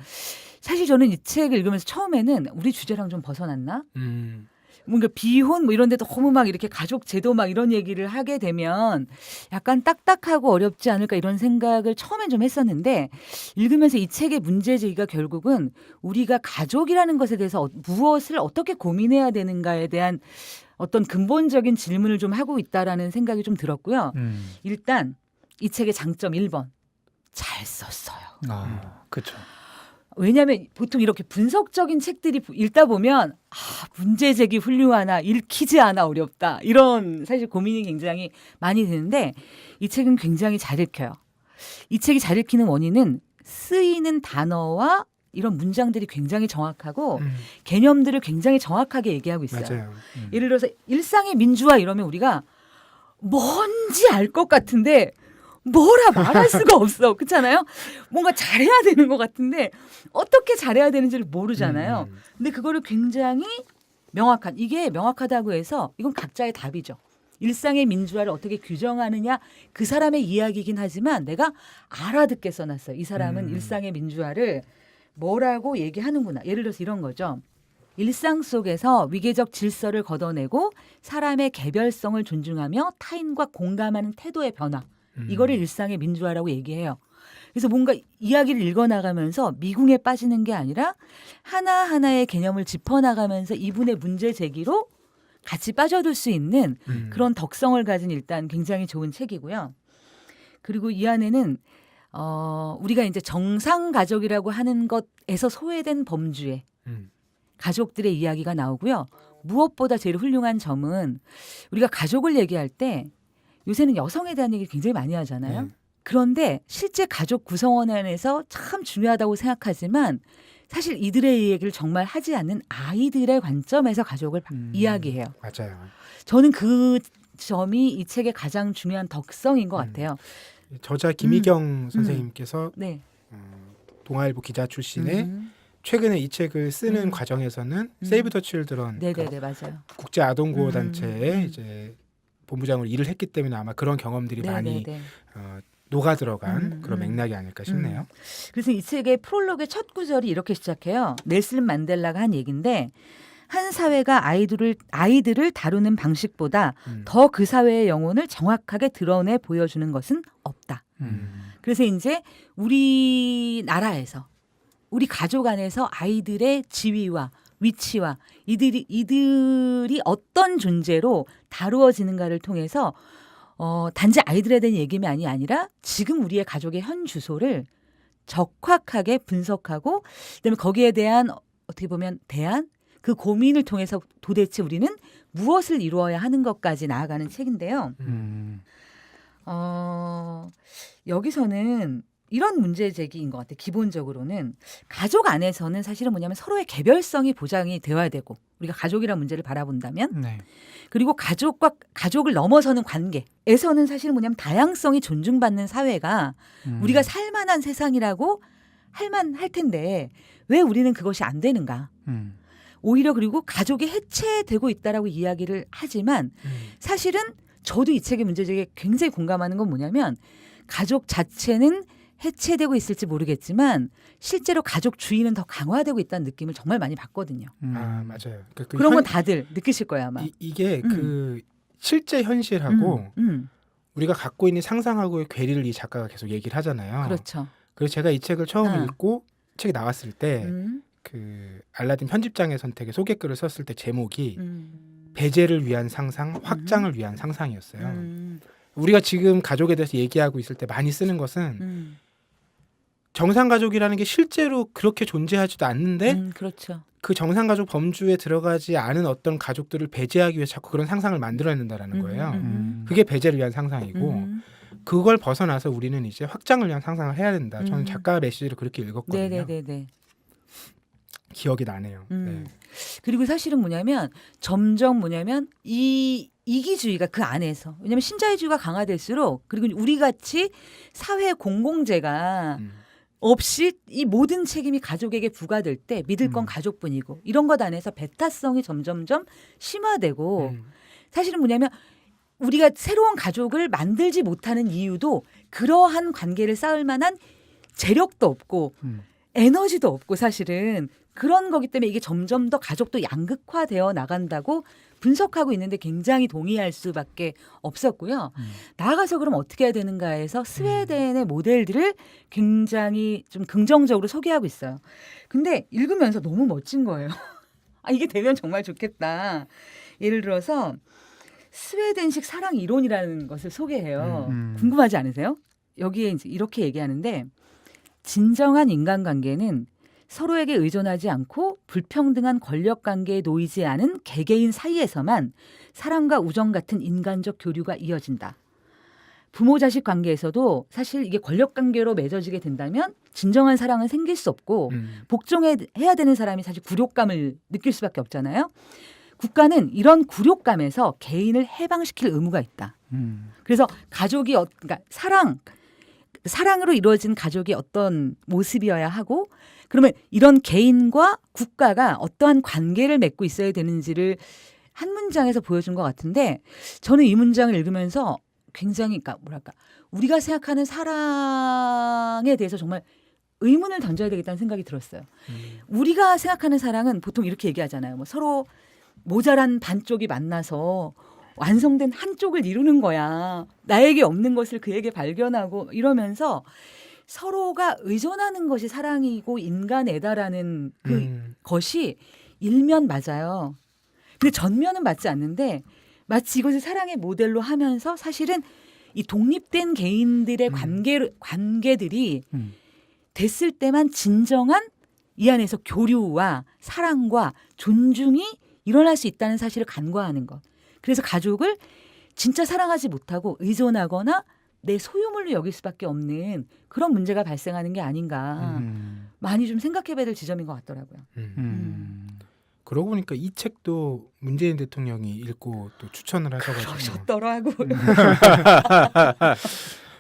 사실 저는 이 책을 읽으면서 처음에는 우리 주제랑 좀 벗어났나? 뭔가 비혼 뭐 이런 데 너무 막 이렇게 가족 제도 막 이런 얘기를 하게 되면 약간 딱딱하고 어렵지 않을까 이런 생각을 처음엔 좀 했었는데 읽으면서 이 책의 문제 제기가 결국은 우리가 가족이라는 것에 대해서 무엇을 어떻게 고민해야 되는가에 대한 어떤 근본적인 질문을 좀 하고 있다라는 생각이 좀 들었고요. 일단 이 책의 장점 1번. 잘 썼어요. 그렇죠. 왜냐하면 보통 이렇게 분석적인 책들이 읽다 보면 문제 제기 훌륭하나 읽히지 않아 어렵다 이런 사실 고민이 굉장히 많이 드는데 이 책은 굉장히 잘 읽혀요. 이 책이 잘 읽히는 원인은 쓰이는 단어와 이런 문장들이 굉장히 정확하고 개념들을 굉장히 정확하게 얘기하고 있어요. 맞아요. 예를 들어서 일상의 민주화 이러면 우리가 뭔지 알 것 같은데 뭐라 말할 수가 없어. 그렇잖아요? 뭔가 잘해야 되는 것 같은데 어떻게 잘해야 되는지를 모르잖아요. 근데 그거를 굉장히 이게 명확하다고 해서 이건 각자의 답이죠. 일상의 민주화를 어떻게 규정하느냐 그 사람의 이야기이긴 하지만 내가 알아듣게 써놨어요. 이 사람은 일상의 민주화를 뭐라고 얘기하는구나. 예를 들어서 이런 거죠. 일상 속에서 위계적 질서를 걷어내고 사람의 개별성을 존중하며 타인과 공감하는 태도의 변화. 이거를 일상의 민주화라고 얘기해요. 그래서 뭔가 이야기를 읽어나가면서 미궁에 빠지는 게 아니라 하나하나의 개념을 짚어나가면서 이분의 문제 제기로 같이 빠져들 수 있는 그런 덕성을 가진 일단 굉장히 좋은 책이고요. 그리고 이 안에는 우리가 이제 정상 가족이라고 하는 것에서 소외된 범주에 가족들의 이야기가 나오고요. 무엇보다 제일 훌륭한 점은 우리가 가족을 얘기할 때 요새는 여성에 대한 얘기를 굉장히 많이 하잖아요. 그런데 실제 가족 구성원 안에서 참 중요하다고 생각하지만 사실 이들의 얘기를 정말 하지 않는 아이들의 관점에서 가족을 이야기해요. 맞아요. 저는 그 점이 이 책의 가장 중요한 덕성인 것 같아요. 저자 김희경 선생님께서 네. 동아일보 기자 출신의 최근에 이 책을 쓰는 음. 과정에서는 세이브 더 칠드런 네네네 맞아요. 국제 아동 구호 단체에 음. 이제 본부장으로 일을 했기 때문에 아마 그런 경험들이 많이 네네네. 녹아 들어간 음, 그런 맥락이 아닐까 싶네요. 그래서 이 책의 프롤로그의 첫 구절이 이렇게 시작해요. 넬슨 만델라가 한 얘기인데 한 사회가 아이들을 다루는 방식보다 더 그 사회의 영혼을 정확하게 드러내 보여주는 것은 없다. 그래서 이제 우리나라에서 우리 가족 안에서 아이들의 지위와 위치와 이들이 어떤 존재로 다루어지는가를 통해서 단지 아이들에 대한 얘기만이 아니라 지금 우리의 가족의 현 주소를 적확하게 분석하고 그다음에 거기에 대한 어떻게 보면 대안 그 고민을 통해서 도대체 우리는 무엇을 이루어야 하는 것까지 나아가는 책인데요. 여기서는 이런 문제 제기인 것 같아요. 기본적으로는 가족 안에서는 사실은 뭐냐면 서로의 개별성이 보장이 되어야 되고 우리가 가족이라는 문제를 바라본다면 네. 그리고 가족을 넘어서는 관계에서는 사실은 뭐냐면 다양성이 존중받는 사회가 우리가 살만한 세상이라고 할 텐데 왜 우리는 그것이 안 되는가? 오히려 그리고 가족이 해체되고 있다라고 이야기를 하지만 사실은 저도 이 책의 문제제기에 굉장히 공감하는 건 뭐냐면 가족 자체는 해체되고 있을지 모르겠지만 실제로 가족 주의는 더 강화되고 있다는 느낌을 정말 많이 받거든요. 아 맞아요. 그러니까 그런 건 다들 느끼실 거예요 아마. 이게 그 실제 현실하고 우리가 갖고 있는 상상하고의 괴리를 이 작가가 계속 얘기를 하잖아요. 그렇죠. 그래서 제가 이 책을 처음 아. 읽고 책이 나왔을 때 그 알라딘 편집장의 선택에 소개글을 썼을 때 제목이 배제를 위한 상상, 확장을 위한 상상이었어요. 우리가 지금 가족에 대해서 얘기하고 있을 때 많이 쓰는 것은 정상가족이라는 게 실제로 그렇게 존재하지도 않는데 그렇죠. 그 정상가족 범주에 들어가지 않은 어떤 가족들을 배제하기 위해 자꾸 그런 상상을 만들어낸다라는 거예요. 그게 배제를 위한 상상이고 그걸 벗어나서 우리는 이제 확장을 위한 상상을 해야 된다. 저는 작가 메시지를 그렇게 읽었거든요. 네네네. 기억이 나네요. 네. 그리고 사실은 뭐냐면 점점 뭐냐면 이 이기주의가 그 안에서 왜냐하면 신자유주의가 강화될수록 그리고 우리 같이 사회 공공재가 없이 이 모든 책임이 가족에게 부과될 때 믿을 건 가족뿐이고 이런 것 안에서 배타성이 점점점 심화되고 사실은 뭐냐면 우리가 새로운 가족을 만들지 못하는 이유도 그러한 관계를 쌓을 만한 재력도 없고 에너지도 없고 사실은 그런 거기 때문에 이게 점점 더 가족도 양극화되어 나간다고 분석하고 있는데 굉장히 동의할 수밖에 없었고요. 나아가서 그럼 어떻게 해야 되는가에서 스웨덴의 모델들을 굉장히 좀 긍정적으로 소개하고 있어요. 근데 읽으면서 너무 멋진 거예요. 아, 이게 되면 정말 좋겠다. 예를 들어서 스웨덴식 사랑 이론이라는 것을 소개해요. 궁금하지 않으세요? 여기에 이제 이렇게 얘기하는데 진정한 인간관계는 서로에게 의존하지 않고 불평등한 권력관계에 놓이지 않은 개개인 사이에서만 사랑과 우정 같은 인간적 교류가 이어진다. 부모 자식 관계에서도 사실 이게 권력관계로 맺어지게 된다면 진정한 사랑은 생길 수 없고 복종해야 되는 사람이 사실 굴욕감을 느낄 수밖에 없잖아요. 국가는 이런 굴욕감에서 개인을 해방시킬 의무가 있다. 그래서 가족이 그러니까 사랑으로 이루어진 가족이 어떤 모습이어야 하고 그러면 이런 개인과 국가가 어떠한 관계를 맺고 있어야 되는지를 한 문장에서 보여준 것 같은데 저는 이 문장을 읽으면서 굉장히 그러니까 뭐랄까 우리가 생각하는 사랑에 대해서 정말 의문을 던져야 되겠다는 생각이 들었어요. 우리가 생각하는 사랑은 보통 이렇게 얘기하잖아요. 뭐 서로 모자란 반쪽이 만나서 완성된 한쪽을 이루는 거야. 나에게 없는 것을 그에게 발견하고 이러면서 서로가 의존하는 것이 사랑이고 인간애다라는 그 것이 일면 맞아요. 근데 전면은 맞지 않는데 마치 이것을 사랑의 모델로 하면서 사실은 이 독립된 개인들의 관계들이 됐을 때만 진정한 이 안에서 교류와 사랑과 존중이 일어날 수 있다는 사실을 간과하는 것. 그래서 가족을 진짜 사랑하지 못하고 의존하거나 내 소유물로 여길 수밖에 없는 그런 문제가 발생하는 게 아닌가 많이 좀 생각해봐야 될 지점인 것 같더라고요. 그러고 보니까 이 책도 문재인 대통령이 읽고 또 추천을 하셔가지고 그러셨더라고요.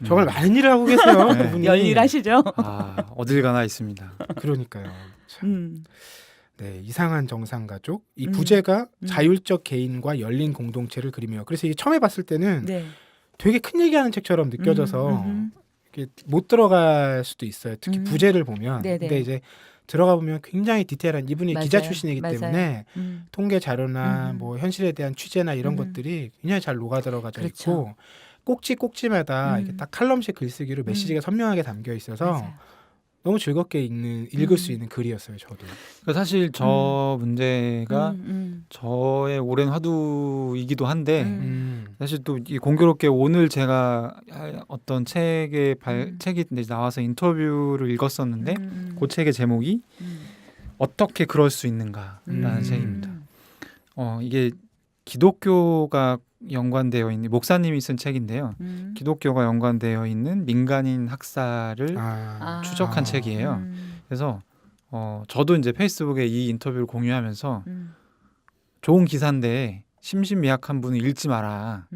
정말 많은 일을 하고 계세요. 네. 그분이. 열일하시죠? 어딜 가나 있습니다. 그러니까요. 참. 네, 이상한 정상가족. 이 음. 부제가 음. 자율적 개인과 열린 공동체를 그리며요. 그래서 이게 처음에 봤을 때는 네. 되게 큰 얘기하는 책처럼 느껴져서 이렇게 못 들어갈 수도 있어요. 특히 부제를 보면. 네네. 근데 이제 들어가 보면 굉장히 디테일한 이분이 맞아요. 기자 출신이기 맞아요. 때문에 통계 자료나 음. 뭐 현실에 대한 취재나 이런 것들이 굉장히 잘 녹아 들어가져 그렇죠. 있고 꼭지꼭지마다 이렇게 딱 칼럼식 글쓰기로 메시지가 선명하게 담겨 있어서 맞아요. 너무 즐겁게 읽을 수 있는 글이었어요. 저도. 그러니까 사실 저 문제가 음. 저의 오랜 화두이기도 한데 사실 또 이 공교롭게 오늘 제가 어떤 책이 이제 나와서 인터뷰를 읽었었는데 그 책의 제목이 어떻게 그럴 수 있는가라는 책입니다. 이게 기독교가 연관되어 있는 목사님이 쓴 책인데요. 기독교가 연관되어 있는 민간인 학살을 추적한 책이에요. 그래서 저도 이제 페이스북에 이 인터뷰를 공유하면서 좋은 기사인데 심신미약한 분은 읽지 마라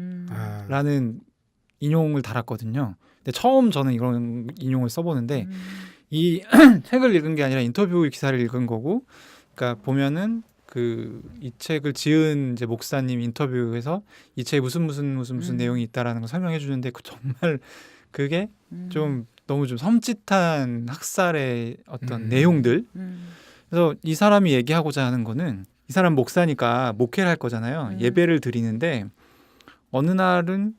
라는 인용을 달았거든요. 근데 처음 저는 이런 인용을 써보는데 이 책을 읽은 게 아니라 인터뷰 기사를 읽은 거고, 그러니까 보면은 이 책을 지은 이제 목사님 인터뷰에서 이 책에 무슨 내용이 있다라는 걸 설명해 주는데 정말 그게 좀 너무 좀 섬찟한 학살의 어떤 내용들. 그래서 이 사람이 얘기하고자 하는 거는, 이 사람 목사니까 목회를 할 거잖아요. 예배를 드리는데 어느 날은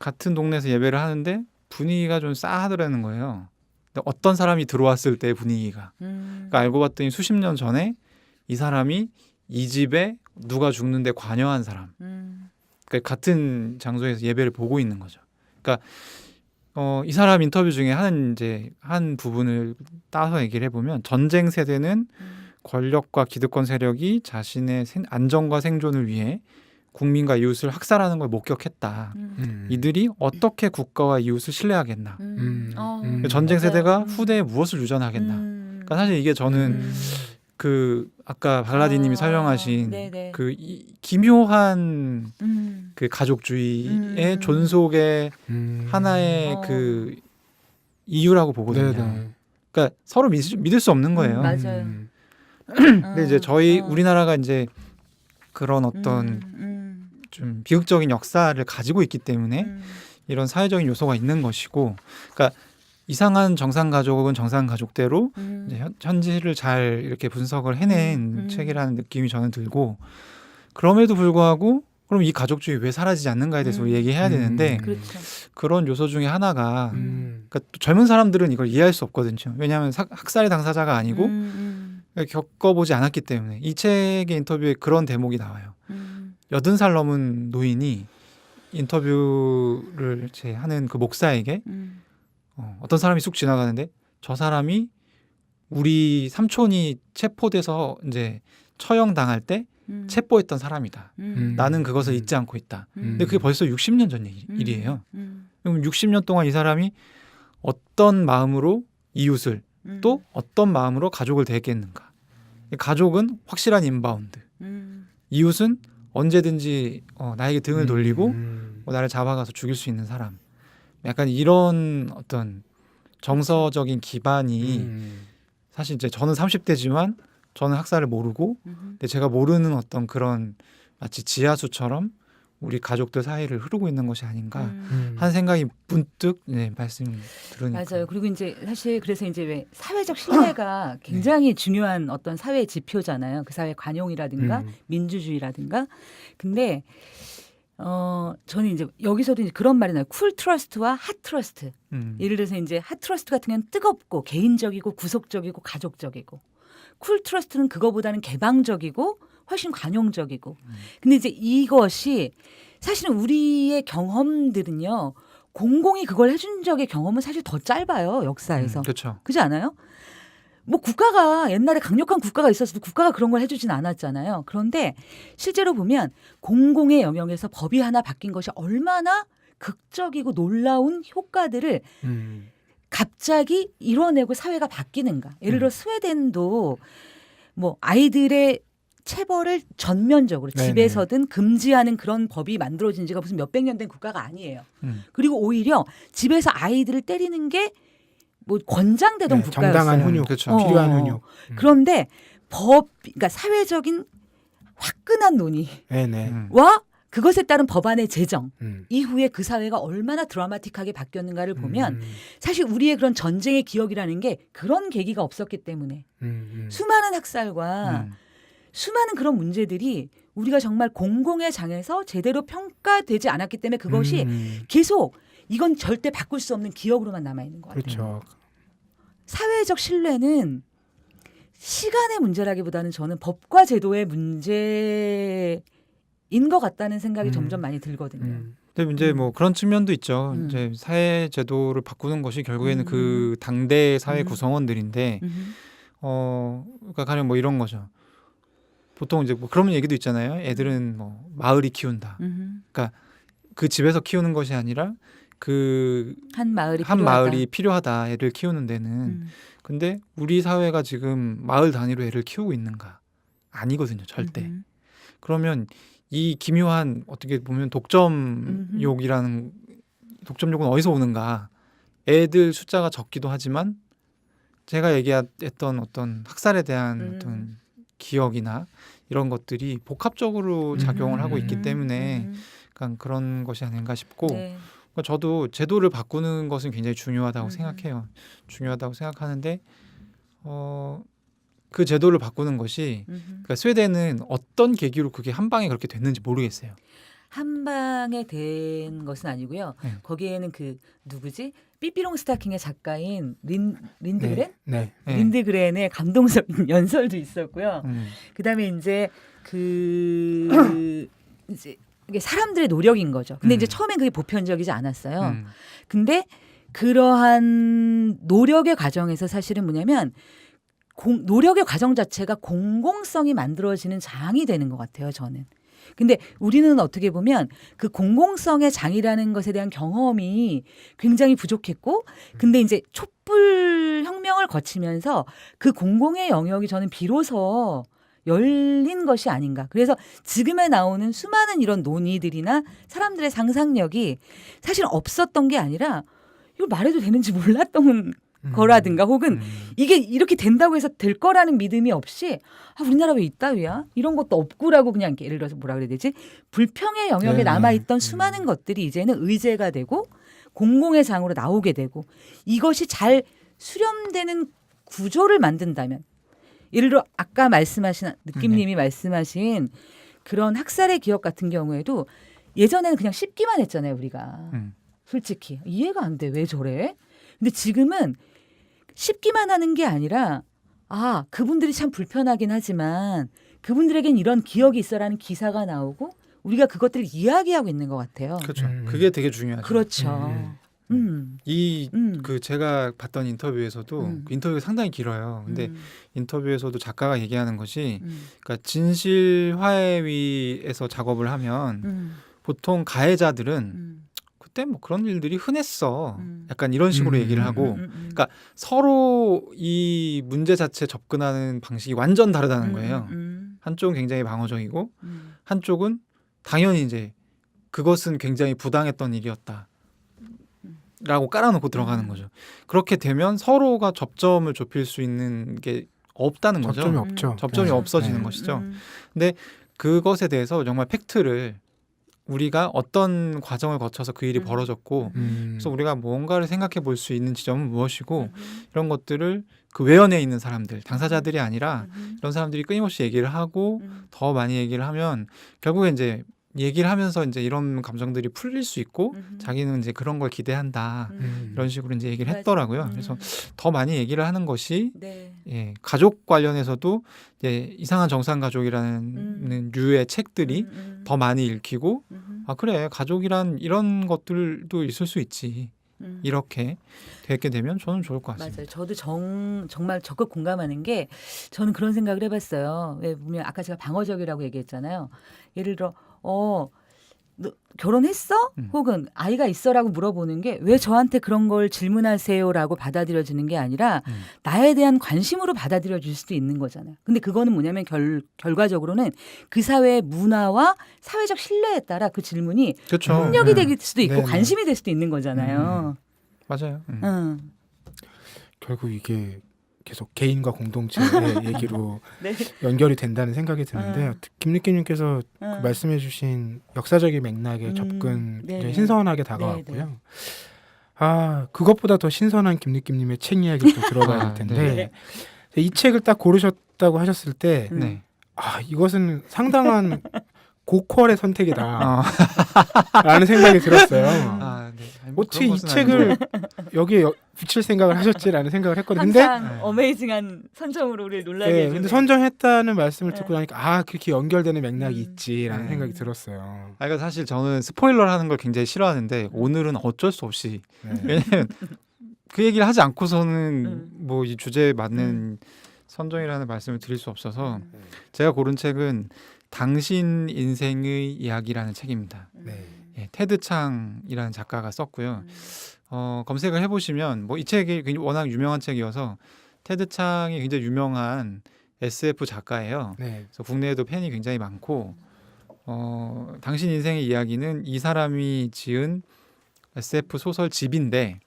같은 동네에서 예배를 하는데 분위기가 좀 싸하더라는 거예요. 어떤 사람이 들어왔을 때 분위기가. 그러니까 알고 봤더니 수십 년 전에 이 사람이 이 집에 누가 죽는데 관여한 사람. 그러니까 같은 장소에서 예배를 보고 있는 거죠. 그러니까 이 사람 인터뷰 중에 한 부분을 따서 얘기를 해보면, 전쟁 세대는 권력과 기득권 세력이 자신의 안정과 생존을 위해 국민과 이웃을 학살하는 걸 목격했다. 이들이 어떻게 국가와 이웃을 신뢰하겠나. 전쟁 세대가 후대에 무엇을 유전하겠나. 그러니까 사실 이게 저는 아까 발라디님이 설명하신 네네. 기묘한 가족주의의 존속의 하나의 이유라고 보거든요. 네네. 그러니까 서로 믿을 수 없는 거예요. 맞아요. 근데 이제 우리나라가 이제 그런 어떤 좀 비극적인 역사를 가지고 있기 때문에 이런 사회적인 요소가 있는 것이고, 그러니까 이상한 정상가족은 정상가족대로 이제 현실을 잘 이렇게 분석을 해낸 책이라는 느낌이 저는 들고, 그럼에도 불구하고 그럼 이 가족주의 왜 사라지지 않는가에 대해서 얘기해야 되는데 그렇죠. 그런 요소 중에 하나가 그러니까 또 젊은 사람들은 이걸 이해할 수 없거든요. 왜냐하면 학살의 당사자가 아니고 겪어보지 않았기 때문에. 이 책의 인터뷰에 그런 대목이 나와요. 80살 넘은 노인이 인터뷰를 하는 그 목사에게 어떤 사람이 쑥 지나가는데, 저 사람이 우리 삼촌이 체포돼서 이제 처형당할 때 체포했던 사람이다. 나는 그것을 잊지 않고 있다. 근데 그게 벌써 60년 전 일이에요. 그럼 60년 동안 이 사람이 어떤 마음으로 이웃을 또 어떤 마음으로 가족을 대했겠는가. 가족은 확실한 인바운드, 이웃은 언제든지 나에게 등을 돌리고 나를 잡아가서 죽일 수 있는 사람. 약간 이런 어떤 정서적인 기반이 사실 이제 저는 30대지만 저는 학살을 모르고, 근데 제가 모르는 어떤 그런 마치 지하수처럼 우리 가족들 사이를 흐르고 있는 것이 아닌가 하는 생각이 문득 말씀 들으니까. 맞아요. 그리고 이제 사실 그래서 이제 왜 사회적 신뢰가 굉장히 중요한 어떤 사회 지표잖아요. 그 사회 관용이라든가 민주주의라든가. 근데 저는 이제 여기서도 이제 그런 말이 나요. 쿨 트러스트와 핫 트러스트. 예를 들어서 이제 핫 트러스트 같은 경우는 뜨겁고 개인적이고 구속적이고 가족적이고, 쿨 트러스트는 그거보다는 개방적이고 훨씬 관용적이고. 근데 이제 이것이 사실은 우리의 경험들은요, 공공이 그걸 해준 적의 경험은 사실 더 짧아요, 역사에서. 그렇죠. 그렇지 않아요? 뭐 국가가 옛날에 강력한 국가가 있었어도 국가가 그런 걸 해주진 않았잖아요. 그런데 실제로 보면 공공의 영역에서 법이 하나 바뀐 것이 얼마나 극적이고 놀라운 효과들을 갑자기 이뤄내고 사회가 바뀌는가. 예를 들어 스웨덴도 뭐 아이들의 체벌을 전면적으로 네네. 집에서든 금지하는 그런 법이 만들어진 지가 무슨 몇백 년 된 국가가 아니에요. 그리고 오히려 집에서 아이들을 때리는 게 뭐 권장되던 네, 국가였어요. 정당한 훈육, 그렇죠. 필요한 훈육. 그런데 그러니까 사회적인 화끈한 논의와 네네. 그것에 따른 법안의 제정 음. 이후에 그 사회가 얼마나 드라마틱하게 바뀌었는가를 보면 사실 우리의 그런 전쟁의 기억이라는 게 그런 계기가 없었기 때문에 수많은 학살과 수많은 그런 문제들이 우리가 정말 공공의 장에서 제대로 평가되지 않았기 때문에 그것이 계속 이건 절대 바꿀 수 없는 기억으로만 남아있는 것 같아요. 그렇죠. 사회적 신뢰는 시간의 문제라기보다는 저는 법과 제도의 문제인 것 같다는 생각이 점점 많이 들거든요. 근데 이제 뭐 그런 측면도 있죠. 이제 사회 제도를 바꾸는 것이 결국에는 그 당대 사회 구성원들인데, 그러니까 가령 뭐 이런 거죠. 보통 이제 뭐 그런 얘기도 있잖아요. 애들은 뭐 마을이 키운다. 그러니까 그 집에서 키우는 것이 아니라 그 한 마을이 필요하다. 애를 키우는 데는. 근데 우리 사회가 지금 마을 단위로 애를 키우고 있는가? 아니거든요, 절대. 그러면 이 기묘한 어떻게 보면 독점욕은 어디서 오는가? 애들 숫자가 적기도 하지만 제가 얘기했던 어떤 학살에 대한 어떤 기억이나 이런 것들이 복합적으로 작용을 하고 있기 때문에 약간 그런 것이 아닌가 싶고, 네. 그러니까 저도 제도를 바꾸는 것은 굉장히 중요하다고 생각해요. 중요하다고 생각하는데 그 제도를 바꾸는 것이 그러니까 스웨덴은 어떤 계기로 그게 한 방에 그렇게 됐는지 모르겠어요. 한 방에 된 것은 아니고요. 네. 거기에는 그 누구지? 삐삐롱 스타킹의 작가인 린드그렌? 네. 린드그렌의 감동적인 연설도 있었고요. 그다음에 이제 이제 이게 사람들의 노력인 거죠. 근데 이제 처음엔 그게 보편적이지 않았어요. 근데 그러한 노력의 과정에서 사실은 뭐냐면 노력의 과정 자체가 공공성이 만들어지는 장이 되는 것 같아요, 저는. 근데 우리는 어떻게 보면 그 공공성의 장이라는 것에 대한 경험이 굉장히 부족했고, 근데 이제 촛불 혁명을 거치면서 그 공공의 영역이 저는 비로소 열린 것이 아닌가. 그래서 지금에 나오는 수많은 이런 논의들이나 사람들의 상상력이 사실 없었던 게 아니라 이거 말해도 되는지 몰랐던 거라든가 혹은 이게 이렇게 된다고 해서 될 거라는 믿음이 없이 우리나라 왜 이따위야? 이런 것도 없고라고 그냥 예를 들어서 뭐라 그래야 되지? 불평의 영역에 남아있던 수많은 것들이 이제는 의제가 되고 공공의 장으로 나오게 되고 이것이 잘 수렴되는 구조를 만든다면 예를 들어 아까 말씀하신 느낌님이 말씀하신 그런 학살의 기억 같은 경우에도 예전에는 그냥 씹기만 했잖아요, 우리가. 솔직히 이해가 안 돼. 왜 저래? 근데 지금은 씹기만 하는 게 아니라 그분들이 참 불편하긴 하지만 그분들에겐 이런 기억이 있어라는 기사가 나오고 우리가 그것들을 이야기하고 있는 것 같아요. 그렇죠. 그게 되게 중요하죠. 그렇죠. 그 제가 봤던 인터뷰에서도 그 인터뷰가 상당히 길어요. 근데 인터뷰에서도 작가가 얘기하는 것이 그러니까 진실화해위에서 작업을 하면 보통 가해자들은 그때 뭐 그런 일들이 흔했어. 약간 이런 식으로 얘기를 하고 그러니까 서로 이 문제 자체에 접근하는 방식이 완전 다르다는 거예요. 한쪽은 굉장히 방어적이고 한쪽은 당연히 이제 그것은 굉장히 부당했던 일이었다. 라고 깔아놓고 들어가는 거죠. 그렇게 되면 서로가 접점을 좁힐 수 있는 게 없다는 거죠. 접점이 없죠. 접점이 없어지는 것이죠. 근데 그것에 대해서 정말 팩트를 우리가 어떤 과정을 거쳐서 그 일이 벌어졌고 그래서 우리가 뭔가를 생각해 볼 수 있는 지점은 무엇이고 이런 것들을 그 외연에 있는 사람들, 당사자들이 아니라 이런 사람들이 끊임없이 얘기를 하고 더 많이 얘기를 하면 결국에 이제 얘기를 하면서 이제 이런 감정들이 풀릴 수 있고 자기는 이제 그런 걸 기대한다 이런 식으로 이제 얘기를 했더라고요. 그래서 더 많이 얘기를 하는 것이 예, 가족 관련해서도 이제 이상한 정상 가족이라는 류의 책들이 더 많이 읽히고 그래 가족이란 이런 것들도 있을 수 있지 이렇게 되게 되면 저는 좋을 것 같습니다. 맞아요. 저도 정말 적극 공감하는 게 저는 그런 생각을 해봤어요. 왜 보면 아까 제가 방어적이라고 얘기했잖아요. 예를 들어 너 결혼했어? 혹은 아이가 있어라고 물어보는 게 왜 저한테 그런 걸 질문하세요라고 받아들여지는 게 아니라 나에 대한 관심으로 받아들여질 수도 있는 거잖아요. 근데 그거는 뭐냐면 결과적으로는 그 사회의 문화와 사회적 신뢰에 따라 그 질문이 그렇죠. 폭력이 될 수도 있고 네네. 관심이 될 수도 있는 거잖아요. 맞아요. 결국 이게 계속 개인과 공동체의 얘기로 네. 연결이 된다는 생각이 드는데 김리끼님께서 그 말씀해주신 역사적인 맥락의 접근 굉장히 네네. 신선하게 다가왔고요. 아 그것보다 더 신선한 김리끼님의 책 이야기를 또 들어봐야 될 텐데 이 책을 딱 고르셨다고 하셨을 때 네. 아 이것은 상당한 고퀄의 선택이다 아, 라는 생각이 들었어요. 네. 아니, 뭐 어떻게 그런 이 것은 책을 아니고. 여기에 붙일 생각을 하셨지라는 생각을 했거든요. 근데 항상 어메이징한 선정으로 우리를 놀라게 네, 해주는. 근데 선정했다는 말씀을 네. 듣고 나니까 아 그렇게 연결되는 맥락이 있지라는 네. 생각이 들었어요. 그러니까 사실 저는 스포일러를 하는 걸 굉장히 싫어하는데 오늘은 어쩔 수 없이 네. 왜냐면 그 얘기를 하지 않고서는 뭐 이 주제에 맞는 선정이라는 말씀을 드릴 수 없어서 제가 고른 책은 당신 인생의 이야기라는 책입니다. 네. 예, 테드 창이라는 작가가 썼고요. 검색을 해보시면 뭐 이 책이 워낙 유명한 책이어서 테드 창이 굉장히 유명한 SF 작가예요. 네. 그래서 국내에도 팬이 굉장히 많고 당신 인생의 이야기는 이 사람이 지은 SF 소설 집인데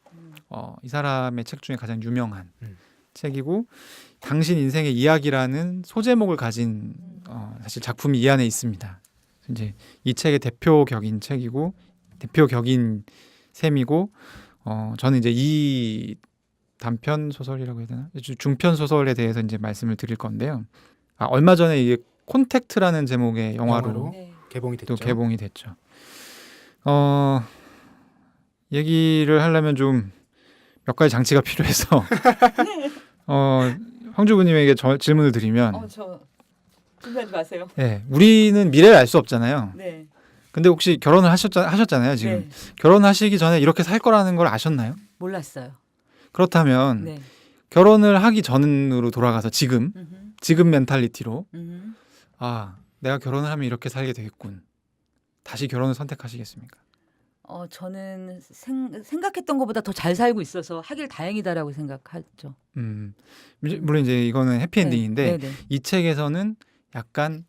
이 사람의 책 중에 가장 유명한 책이고 당신 인생의 이야기라는 소제목을 가진 사실 작품이 이 안에 있습니다. 이제 이 책의 대표격인 책이고 대표격인 셈이고 저는 이제 이 단편 소설이라고 해야 되나 중편 소설에 대해서 이제 말씀을 드릴 건데요. 얼마 전에 이게 콘택트라는 제목의 영화로 네. 개봉이 됐죠. 또 개봉이 됐죠. 얘기를 하려면 좀 몇 가지 장치가 필요해서 황주부님에게 질문을 드리면 저 준비하지 마세요. 네, 우리는 미래를 알 수 없잖아요. 네. 근데 혹시 결혼을 하셨잖아요. 지금 네. 결혼하시기 전에 이렇게 살 거라는 걸 아셨나요? 몰랐어요. 그렇다면 네. 결혼을 하기 전으로 돌아가서 지금 음흠. 멘탈리티로 음흠. 내가 결혼을 하면 이렇게 살게 되겠군. 다시 결혼을 선택하시겠습니까? 저는 생각했던 것보다 더 잘 살고 있어서 하길 다행이다라고 생각하죠. 물론 이제 이거는 해피엔딩인데 네. 네. 이 책에서는 약간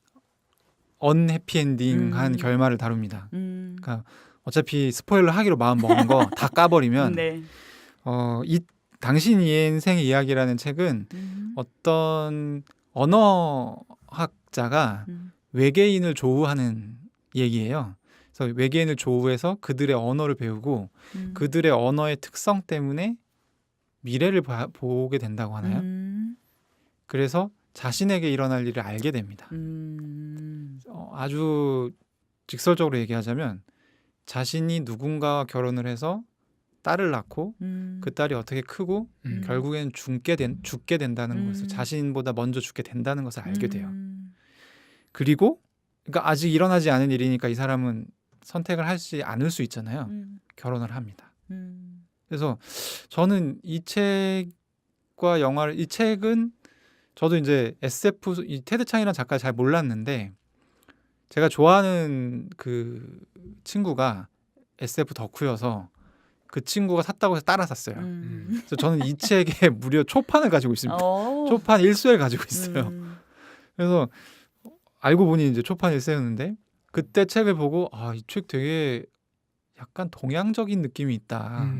언해피엔딩한 결말을 다룹니다. 그러니까 어차피 스포일러 하기로 마음 먹은 거 다 까버리면 네. 이 당신 인생의 이야기라는 책은 어떤 언어학자가 외계인을 조우하는 얘기예요. 그래서 외계인을 조우해서 그들의 언어를 배우고 그들의 언어의 특성 때문에 미래를 보게 된다고 하나요? 그래서 자신에게 일어날 일을 알게 됩니다. 아주 직설적으로 얘기하자면 자신이 누군가와 결혼을 해서 딸을 낳고 그 딸이 어떻게 크고 결국엔 죽게 된다는 것을 자신보다 먼저 죽게 된다는 것을 알게 돼요. 그리고 그러니까 아직 일어나지 않은 일이니까 이 사람은 선택을 하지 않을 수 있잖아요. 결혼을 합니다. 그래서 저는 이 책과 이 책은 저도 이제 SF 이 테드 창이라는 작가를 잘 몰랐는데 제가 좋아하는 그 친구가 SF 덕후여서 그 친구가 샀다고 해서 따라 샀어요. 그래서 저는 이 책에 무려 초판을 가지고 있습니다. 초판 1쇄를 가지고 있어요. 그래서 알고 보니 이제 초판 1쇄였는데 그때 책을 보고 이 책 되게 약간 동양적인 느낌이 있다.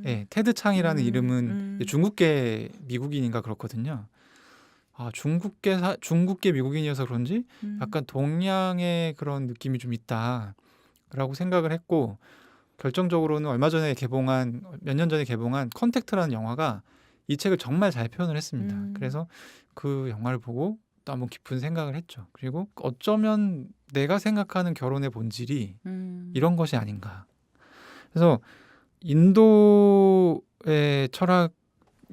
네, 테드 창이라는 이름은 중국계 미국인인가 그렇거든요. 중국계 미국인이어서 그런지 약간 동양의 그런 느낌이 좀 있다라고 생각을 했고 결정적으로는 몇 년 전에 개봉한 컨택트라는 영화가 이 책을 정말 잘 표현을 했습니다. 그래서 그 영화를 보고 또 한번 깊은 생각을 했죠. 그리고 어쩌면 내가 생각하는 결혼의 본질이 이런 것이 아닌가. 그래서 인도의 철학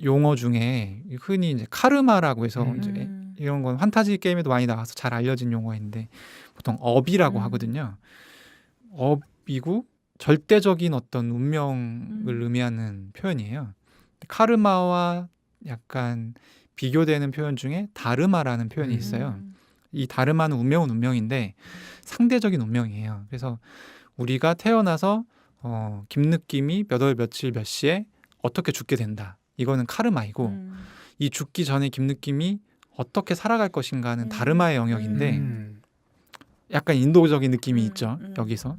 용어 중에 흔히 이제 카르마라고 해서 이제 이런 건 판타지 게임에도 많이 나와서 잘 알려진 용어인데 보통 업이라고 하거든요. 업이고 절대적인 어떤 운명을 의미하는 표현이에요. 카르마와 약간 비교되는 표현 중에 다르마라는 표현이 있어요. 이 다르마는 운명은 운명인데 상대적인 운명이에요. 그래서 우리가 태어나서 김느낌이 몇 월 며칠 몇 시에 어떻게 죽게 된다. 이거는 카르마이고 이 죽기 전에 김느낌이 어떻게 살아갈 것인가는 다르마의 영역인데 약간 인도적인 느낌이 있죠. 여기서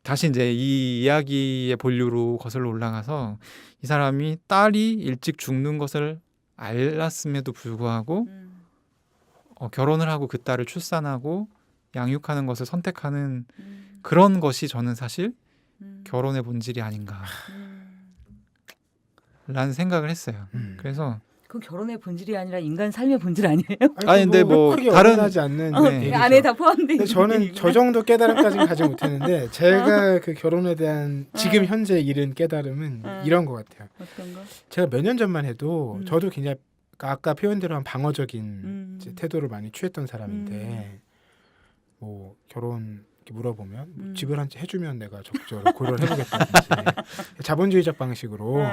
다시 이제 이 이야기의 본류로 거슬러 올라가서 이 사람이 딸이 일찍 죽는 것을 알았음에도 불구하고 결혼을 하고 그 딸을 출산하고 양육하는 것을 선택하는 그런 것이 저는 사실 결혼의 본질이 아닌가 라는 생각을 했어요. 그래서 그 결혼의 본질이 아니라 인간 삶의 본질 아니에요? 아니, 근데 뭐 크게 다른- 어긋나지 않는 네. 얘기죠. 안에 다 포함되어 근데 있는 저는 얘기구나. 저 정도 깨달음까지는 가지 못했는데 제가 그 결혼에 대한 지금 현재 이른 깨달음은 이런 것 같아요. 어떤 거? 제가 몇 년 전만 해도 저도 굉장히 아까 표현대로 한 방어적인 이제 태도를 많이 취했던 사람인데 뭐 결혼 이렇게 물어보면 뭐 집을 한 채 해주면 내가 적극적으로 고려를 해보겠다든지 자본주의적 방식으로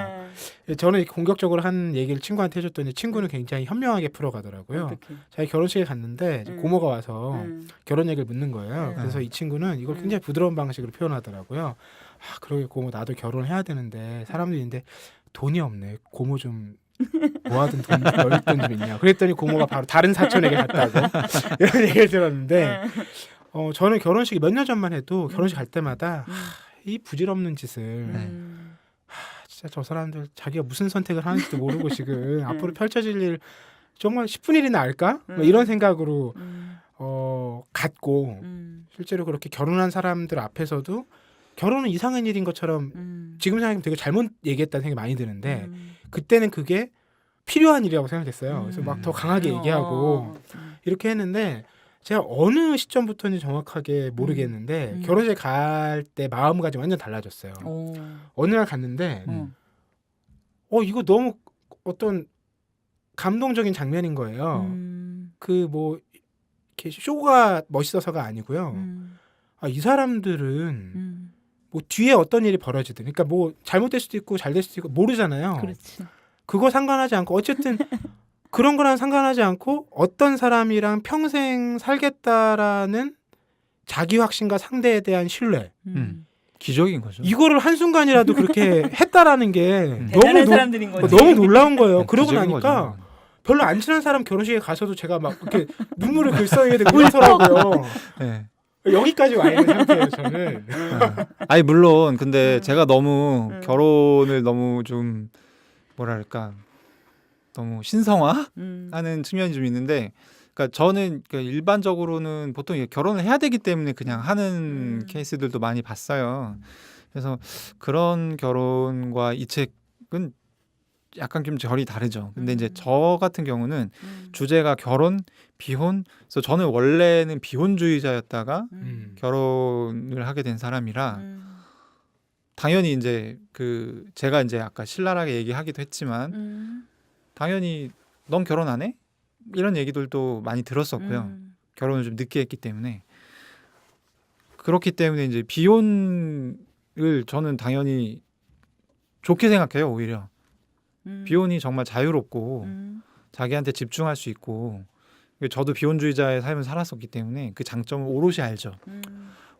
저는 이렇게 공격적으로 한 얘기를 친구한테 해줬더니 친구는 굉장히 현명하게 풀어가더라고요. 어떻게? 자기 결혼식에 갔는데 이제 고모가 와서 결혼 얘기를 묻는 거예요. 그래서 이 친구는 이걸 굉장히 부드러운 방식으로 표현하더라고요. 아, 그러게 고모 나도 결혼해야 되는데 사람들인데 돈이 없네. 고모 좀 모아둔 돈 넣을 돈 좀 있냐. 그랬더니 고모가 바로 다른 사촌에게 갔다고 이런 얘기를 들었는데 저는 결혼식이 몇 년 전만 해도 결혼식 갈 때마다 이 부질없는 짓을 진짜 저 사람들 자기가 무슨 선택을 하는지도 모르고 지금 앞으로 펼쳐질 일 정말 10분 일이나 알까? 뭐 이런 생각으로 갖고 실제로 그렇게 결혼한 사람들 앞에서도 결혼은 이상한 일인 것처럼 지금 생각하면 되게 잘못 얘기했다는 생각이 많이 드는데 그때는 그게 필요한 일이라고 생각했어요. 그래서 막 더 강하게 얘기하고 이렇게 했는데 제가 어느 시점부터인지 정확하게 모르겠는데 결혼식 갈 때 마음가짐이 완전 달라졌어요. 어느 날 갔는데 이거 너무 어떤 감동적인 장면인 거예요. 그 뭐 이렇게 쇼가 멋있어서가 아니고요. 이 사람들은 뭐 뒤에 어떤 일이 벌어지든 그러니까 뭐 잘못될 수도 있고 잘 될 수도 있고 모르잖아요. 그렇지. 그거 상관하지 않고 어쨌든 그런 거랑 상관하지 않고 어떤 사람이랑 평생 살겠다라는 자기 확신과 상대에 대한 신뢰 기적인 거죠. 이거를 한순간이라도 그렇게 했다라는 게 대단한 사람들인 거지. 너무 놀라운 거예요. 그러고 기적인 나니까 거죠. 별로 안 친한 사람 결혼식에 가서도 제가 막 이렇게 눈물을 글썽이게 되고 울더라고요. 네. 여기까지 와 있는 상태예요, 저는. 아니 물론 근데 제가 너무 결혼을 너무 좀 뭐랄까 너무 신성화하는 측면이 좀 있는데, 그러니까 저는 일반적으로는 보통 이게 결혼을 해야 되기 때문에 그냥 하는 케이스들도 많이 봤어요. 그래서 그런 결혼과 이 책은 약간 좀 결이 다르죠. 근데 이제 저 같은 경우는 주제가 결혼, 비혼. 그래서 저는 원래는 비혼주의자였다가 결혼을 하게 된 사람이라 당연히 이제 그 제가 이제 아까 신랄하게 얘기하기도 했지만 당연히 넌 결혼 안 해? 이런 얘기들도 많이 들었었고요. 결혼을 좀 늦게 했기 때문에. 그렇기 때문에 이제 비혼을 저는 당연히 좋게 생각해요. 오히려 비혼이 정말 자유롭고 자기한테 집중할 수 있고, 저도 비혼주의자의 삶을 살았었기 때문에 그 장점을 오롯이 알죠.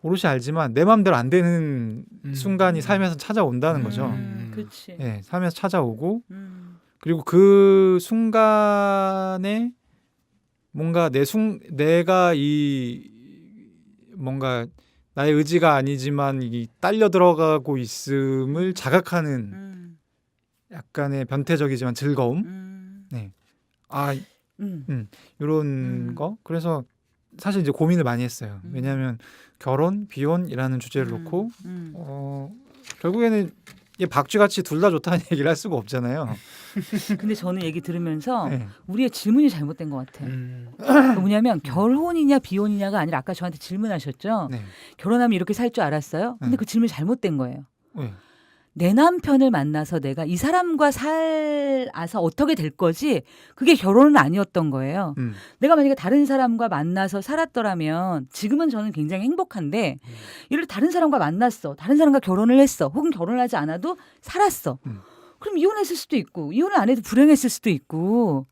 오롯이 알지만 내 마음대로 안 되는 순간이 삶에서 찾아온다는 거죠. 그렇지. 네, 삶에서 찾아오고 그리고 그 순간에 뭔가 내가 이 뭔가 나의 의지가 아니지만 이 딸려 들어가고 있음을 자각하는 약간의 변태적이지만 즐거움. 네. 이런 거. 그래서 사실 이제 고민을 많이 했어요. 왜냐하면 결혼, 비혼이라는 주제를 놓고 결국에는 이게 박쥐같이 둘 다 좋다는 얘기를 할 수가 없잖아요. 근데 저는 얘기 들으면서 네. 우리의 질문이 잘못된 것 같아요. 뭐냐면 결혼이냐 비혼이냐가 아니라 아까 저한테 질문하셨죠. 네. 결혼하면 이렇게 살 줄 알았어요? 근데 그 질문이 잘못된 거예요. 네. 내 남편을 만나서 내가 이 사람과 살아서 어떻게 될 거지, 그게 결혼은 아니었던 거예요. 내가 만약에 다른 사람과 만나서 살았더라면 지금은 저는 굉장히 행복한데 예를 들어 다른 사람과 만났어, 다른 사람과 결혼을 했어, 혹은 결혼을 하지 않아도 살았어. 그럼 이혼했을 수도 있고 이혼을 안 해도 불행했을 수도 있고,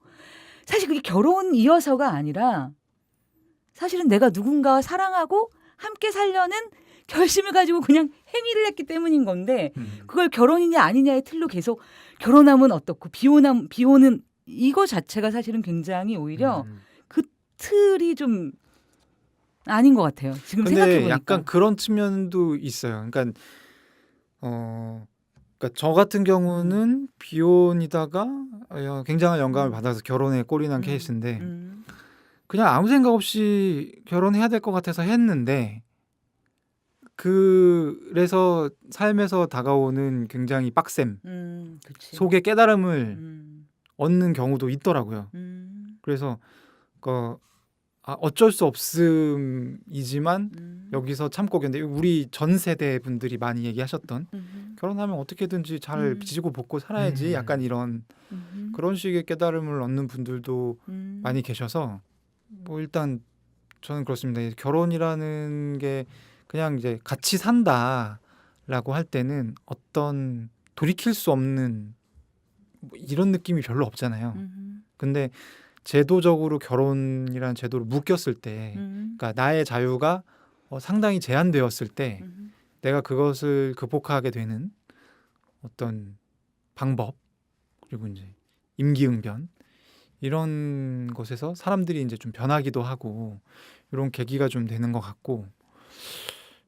사실 그게 결혼이어서가 아니라 사실은 내가 누군가와 사랑하고 함께 살려는 결심을 가지고 그냥 행위를 했기 때문인 건데 그걸 결혼이냐 아니냐의 틀로 계속 결혼하면 어떻고 비혼은 이거 자체가 사실은 굉장히 오히려 그 틀이 좀 아닌 것 같아요. 지금 근데 생각해보니까. 약간 그런 측면도 있어요. 그러니까 그러니까 저 같은 경우는 비혼이다가 굉장한 영감을 받아서 결혼에 꼴이 난 케이스인데 그냥 아무 생각 없이 결혼해야 될 것 같아서 했는데 그래서 삶에서 다가오는 굉장히 빡셈, 그치. 속의 깨달음을 음, 얻는 경우도 있더라고요. 음, 그래서 어쩔 수 없음이지만 여기서 참고 견데 우리 전 세대 분들이 많이 얘기하셨던 결혼하면 어떻게든지 잘 지지고 볶고 살아야지 약간 이런 그런 식의 깨달음을 얻는 분들도 많이 계셔서 뭐 일단 저는 그렇습니다. 결혼이라는 게 그냥 이제 같이 산다라고 할 때는 어떤 돌이킬 수 없는 뭐 이런 느낌이 별로 없잖아요. 근데 제도적으로 결혼이라는 제도로 묶였을 때, 그러니까 나의 자유가 상당히 제한되었을 때, 내가 그것을 극복하게 되는 어떤 방법 그리고 이제 임기응변 이런 것에서 사람들이 이제 좀 변하기도 하고 이런 계기가 좀 되는 것 같고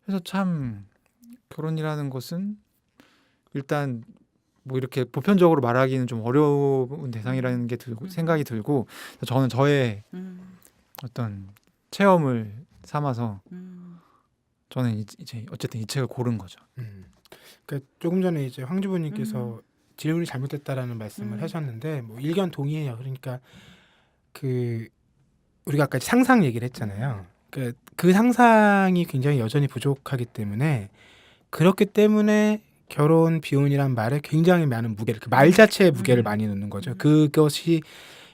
그래서 참 결혼이라는 것은 일단 뭐 이렇게 보편적으로 말하기는 좀 어려운 대상이라는 게 생각이 들고 저는 저의 어떤 체험을 삼아서 저는 이제 어쨌든 이 책을 고른 거죠. 그러니까 조금 전에 이제 황주부님께서 질문이 잘못됐다라는 말씀을 하셨는데 뭐 일견 동의해요. 그러니까 그 우리가 아까 상상 얘기를 했잖아요. 그 상상이 굉장히 여전히 부족하기 때문에 그렇기 때문에 결혼 비혼이란 말에 굉장히 많은 무게를 그 말 자체에 무게를 많이 놓는 거죠. 그것이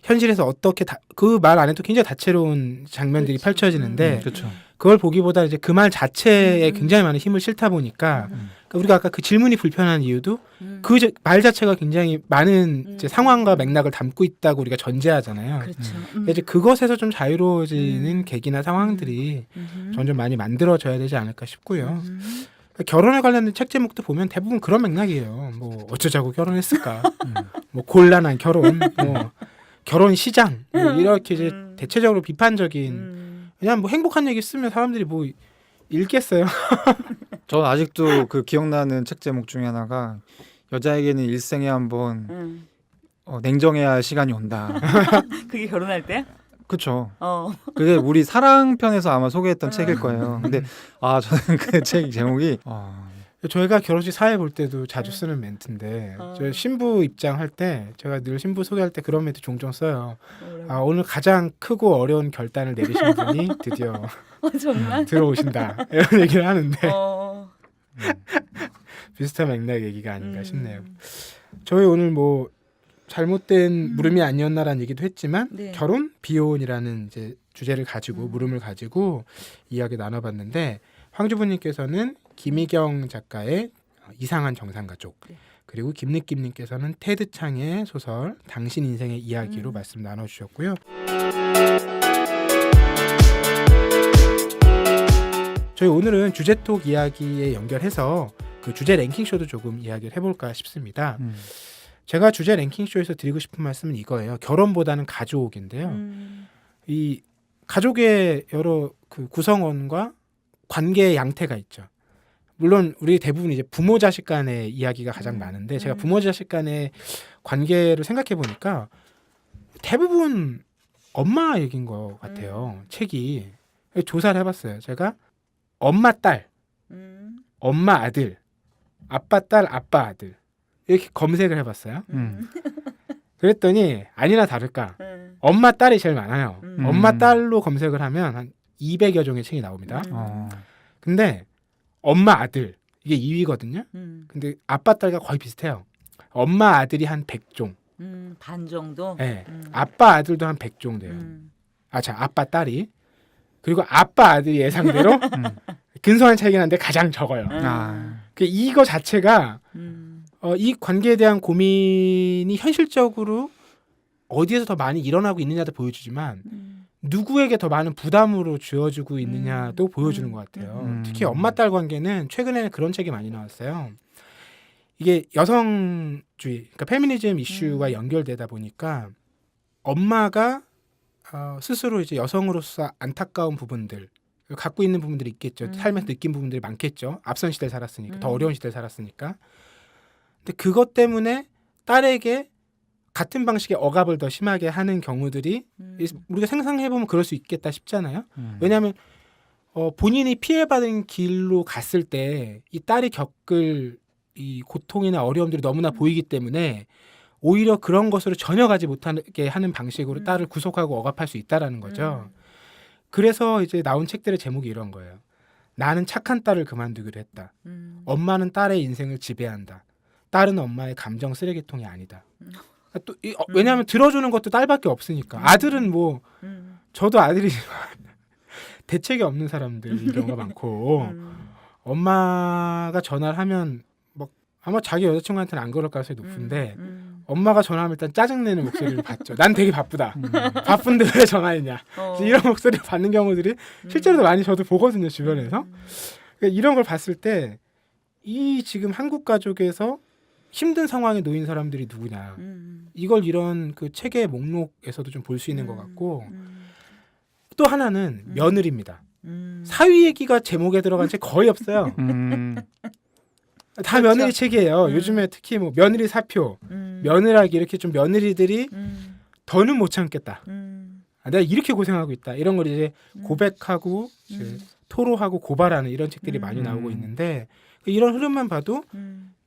현실에서 어떻게 그 말 안에도 굉장히 다채로운 장면들이 그렇죠. 펼쳐지는데 그렇죠. 그걸 보기보다 이제 그 말 자체에 굉장히 많은 힘을 실다 보니까 그러니까 우리가 아까 그 질문이 불편한 이유도 그 말 자체가 굉장히 많은 이제 상황과 맥락을 담고 있다고 우리가 전제하잖아요. 그렇죠. 이제 그것에서 좀 자유로워지는 계기나 상황들이 점점 많이 만들어져야 되지 않을까 싶고요. 결혼에 관련된 책 제목도 보면 대부분 그런 맥락이에요. 뭐 어쩌자고 결혼했을까? 뭐 곤란한 결혼, 뭐 결혼 시장, 뭐 이렇게 이제 대체적으로 비판적인 그냥 뭐 행복한 얘기 쓰면 사람들이 뭐 읽겠어요. 저는 아직도 그 기억나는 책 제목 중에 하나가 여자에게는 일생에 한번 냉정해야 할 시간이 온다. 그게 결혼할 때? 그렇죠. 그게 우리 사랑편에서 아마 소개했던 책일 거예요. 근데 저는 그 책 제목이 저희가 결혼식 사회 볼 때도 자주 쓰는 멘트인데 저 신부 입장할 때 제가 늘 신부 소개할 때 그런 멘트 종종 써요. 오늘 가장 크고 어려운 결단을 내리신 분이 드디어 정말? 들어오신다 이런 얘기를 하는데 비슷한 맥락 얘기가 아닌가 싶네요. 저희 오늘 뭐 잘못된 물음이 아니었나라는 얘기도 했지만 네. 결혼 비혼이라는 이제 주제를 가지고 물음을 가지고 이야기 나눠봤는데 황주부님께서는 김희경 작가의 이상한 정상가족 네. 그리고 김느낌님께서는 테드 창의 소설 당신 인생의 이야기로 말씀 나눠주셨고요. 저희 오늘은 주제톡 이야기에 연결해서 그 주제 랭킹쇼도 조금 이야기를 해볼까 싶습니다. 제가 주제 랭킹쇼에서 드리고 싶은 말씀은 이거예요. 결혼보다는 가족인데요. 이 가족의 여러 그 구성원과 관계의 양태가 있죠. 물론 우리 대부분 이제 부모 자식 간의 이야기가 가장 많은데 제가 부모 자식 간의 관계를 생각해 보니까 대부분 엄마 얘기인 것 같아요. 책이 조사를 해봤어요. 제가 엄마 딸, 엄마 아들, 아빠 딸, 아빠 아들 이렇게 검색을 해봤어요. 그랬더니 아니나 다를까 엄마 딸이 제일 많아요. 엄마 딸로 검색을 하면 한 200여 종의 책이 나옵니다. 근데 엄마 아들 이게 2위거든요. 근데 아빠 딸과 거의 비슷해요. 엄마 아들이 한 100종. 반 정도? 네. 아빠 아들도 한 100종 돼요. 아빠 딸이. 그리고 아빠 아들이 예상대로 근소한 차이긴 한데 가장 적어요. 이거 자체가 이 관계에 대한 고민이 현실적으로 어디에서 더 많이 일어나고 있느냐도 보여주지만 누구에게 더 많은 부담으로 쥐어주고 있느냐도 보여주는 것 같아요. 특히 엄마 딸 관계는 최근에는 그런 책이 많이 나왔어요. 이게 여성주의, 그러니까 페미니즘 이슈와 연결되다 보니까 엄마가 스스로 이제 여성으로서 안타까운 부분들 갖고 있는 부분들이 있겠죠. 삶에서 느낀 부분들이 많겠죠. 앞선 시대를 살았으니까, 더 어려운 시대를 살았으니까. 근데 그것 때문에 딸에게 같은 방식의 억압을 더 심하게 하는 경우들이 우리가 상상해보면 그럴 수 있겠다 싶잖아요. 왜냐하면 본인이 피해받은 길로 갔을 때 이 딸이 겪을 이 고통이나 어려움들이 너무나 보이기 때문에 오히려 그런 것으로 전혀 가지 못하게 하는 방식으로 딸을 구속하고 억압할 수 있다라는 거죠. 그래서 이제 나온 책들의 제목이 이런 거예요. 나는 착한 딸을 그만두기로 했다. 엄마는 딸의 인생을 지배한다. 딸은 엄마의 감정 쓰레기통이 아니다. 또 왜냐하면 들어주는 것도 딸밖에 없으니까. 아들은 뭐 저도 아들이지만 대책이 없는 사람들인 경우가 많고 엄마가 전화를 하면 막 아마 자기 여자친구한테는 안 그럴 가능성이 높은데 엄마가 전화하면 일단 짜증내는 목소리를 받죠. 난 되게 바쁘다. 바쁜데 왜 전화했냐. 이런 목소리를 받는 경우들이 실제로도 많이 저도 보거든요. 주변에서. 그러니까 이런 걸 봤을 때 이 지금 한국 가족에서 힘든 상황에 놓인 사람들이 누구냐. 이걸 이런 그 책의 목록에서도 좀 볼 수 있는 것 같고 또 하나는 며느리입니다. 사위 얘기가 제목에 들어간 책 거의 없어요. 다 그렇죠. 며느리 책이에요. 요즘에 특히 뭐 며느리 사표, 며느라기 이렇게 좀 며느리들이 더는 못 참겠다. 내가 이렇게 고생하고 있다. 이런 걸 이제 고백하고 이제 토로하고 고발하는 이런 책들이 많이 나오고 있는데 이런 흐름만 봐도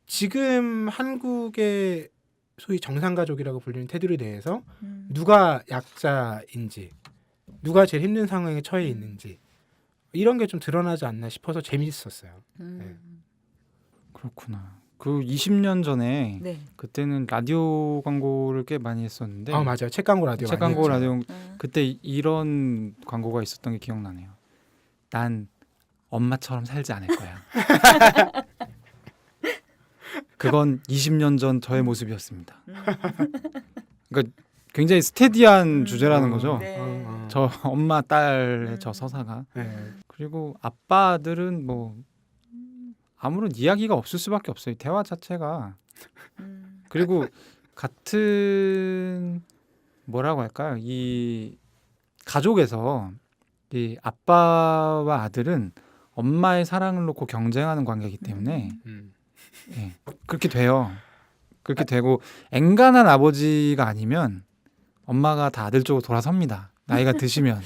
지금 한국의 소위 정상가족이라고 불리는 테두리 내에서 누가 약자인지 누가 제일 힘든 상황에 처해 있는지 이런 게 좀 드러나지 않나 싶어서 재미있었어요. 네. 그렇구나. 그 20년 전에 네. 그때는 라디오 광고를 꽤 많이 했었는데 맞아요. 책 광고 라디오 책 많이 광고 했죠. 라디오 그때 이런 광고가 있었던 게 기억나네요. 난 엄마처럼 살지 않을 거야. 그건 20년 전 저의 모습이었습니다. 그러니까 굉장히 스테디한 주제라는 거죠. 네. 저 엄마 딸의 저 서사가. 네. 그리고 아빠들은 뭐 아무런 이야기가 없을 수밖에 없어요. 대화 자체가. 그리고 같은 뭐라고 할까요? 이 가족에서 이 아빠와 아들은 엄마의 사랑을 놓고 경쟁하는 관계이기 때문에 예, 그렇게 돼요. 그렇게 되고 엔간한 아버지가 아니면 엄마가 다 아들 쪽으로 돌아섭니다. 나이가 드시면.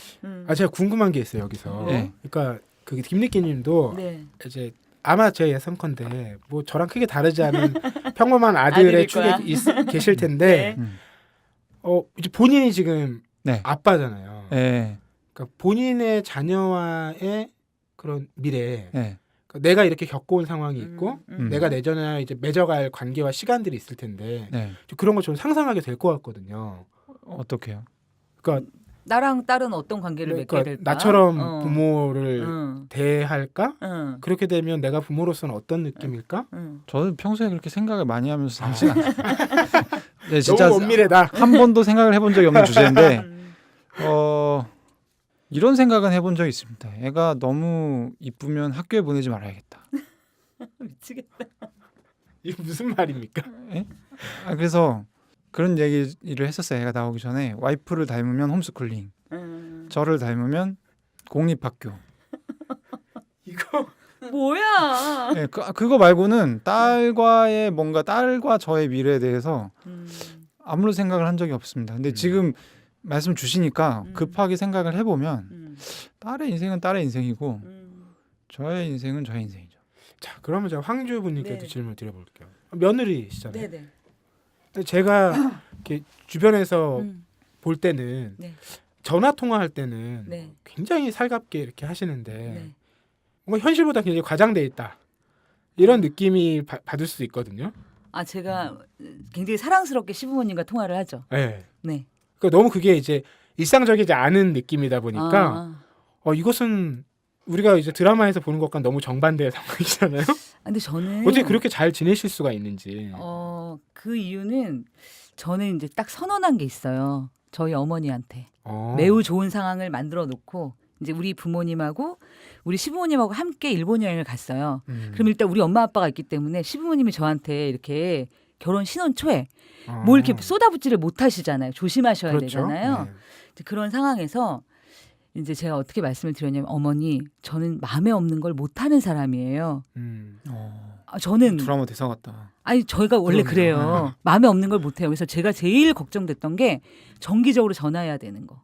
제가 궁금한 게 있어요 여기서. 네. 그러니까 그 김리끼님도 네. 이제 아마 제 예상컨대 뭐 저랑 크게 다르지 않은 평범한 아들의 아들일 축에 거야. 계실 텐데 네. 이제 본인이 지금 네. 아빠잖아요. 예. 그러니까 본인의 자녀와의 그런 미래, 예. 그러니까 내가 이렇게 겪어온 상황이 있고 음. 내가 내전에 이제 맺어갈 관계와 시간들이 있을 텐데 네. 그런 걸 좀 상상하게 될 것 같거든요. 어떻게요? 그러니까, 나랑 딸은 어떤 관계를 맺게 그러니까 될까? 나처럼 부모를 응. 대할까? 응. 그렇게 되면 내가 부모로서는 어떤 느낌일까? 응. 저는 평소에 그렇게 생각을 많이 하면서 살지 않아요. 네, 진짜 너무 엄밀하다. 한 번도 생각을 해본 적이 없는 주제인데 이런 생각은 해본 적이 있습니다. 애가 너무 이쁘면 학교에 보내지 말아야겠다. 미치겠다. 이게 무슨 말입니까? 그래서 그런 얘기를 했었어요. 애가 나오기 전에 와이프를 닮으면 홈스쿨링, 저를 닮으면 공립학교. 이거 뭐야? 네, 그거 말고는 딸과의 뭔가 딸과 저의 미래에 대해서 아무런 생각을 한 적이 없습니다. 근데 지금 말씀 주시니까 급하게 생각을 해보면 딸의 인생은 딸의 인생이고 저의 인생은 저의 인생이죠. 자, 그러면 제가 황주 분님께도 네. 질문을 드려볼게요. 며느리시잖아요. 네네. 근데 제가 이렇게 주변에서 볼 때는 네. 전화 통화할 때는 네. 굉장히 살갑게 이렇게 하시는데 네. 뭔가 현실보다 굉장히 과장돼 있다. 이런 느낌이 받을 수도 있거든요. 제가 굉장히 사랑스럽게 시부모님과 통화를 하죠. 네. 네. 그러니까 너무 그게 이제 일상적이지 않은 느낌이다 보니까 이것은 우리가 이제 드라마에서 보는 것과 너무 정반대의 상황이잖아요. 근데 저는 어떻게 그렇게 잘 지내실 수가 있는지. 그 이유는 저는 이제 딱 선언한 게 있어요. 저희 어머니한테 어. 매우 좋은 상황을 만들어 놓고 이제 우리 부모님하고 우리 시부모님하고 함께 일본 여행을 갔어요. 그럼 일단 우리 엄마 아빠가 있기 때문에 시부모님이 저한테 이렇게 결혼 신혼 초에 뭘 이렇게 쏟아붓지를 못하시잖아요. 조심하셔야 그렇죠. 되잖아요. 네. 이제 그런 상황에서 이제 제가 어떻게 말씀을 드렸냐면 어머니 저는 마음에 없는 걸 못하는 사람이에요. 저는 드라마 대사 같다. 아니 저희가 원래 그럼요. 그래요. 마음에 없는 걸 못해요. 그래서 제가 제일 걱정됐던 게 정기적으로 전화해야 되는 거.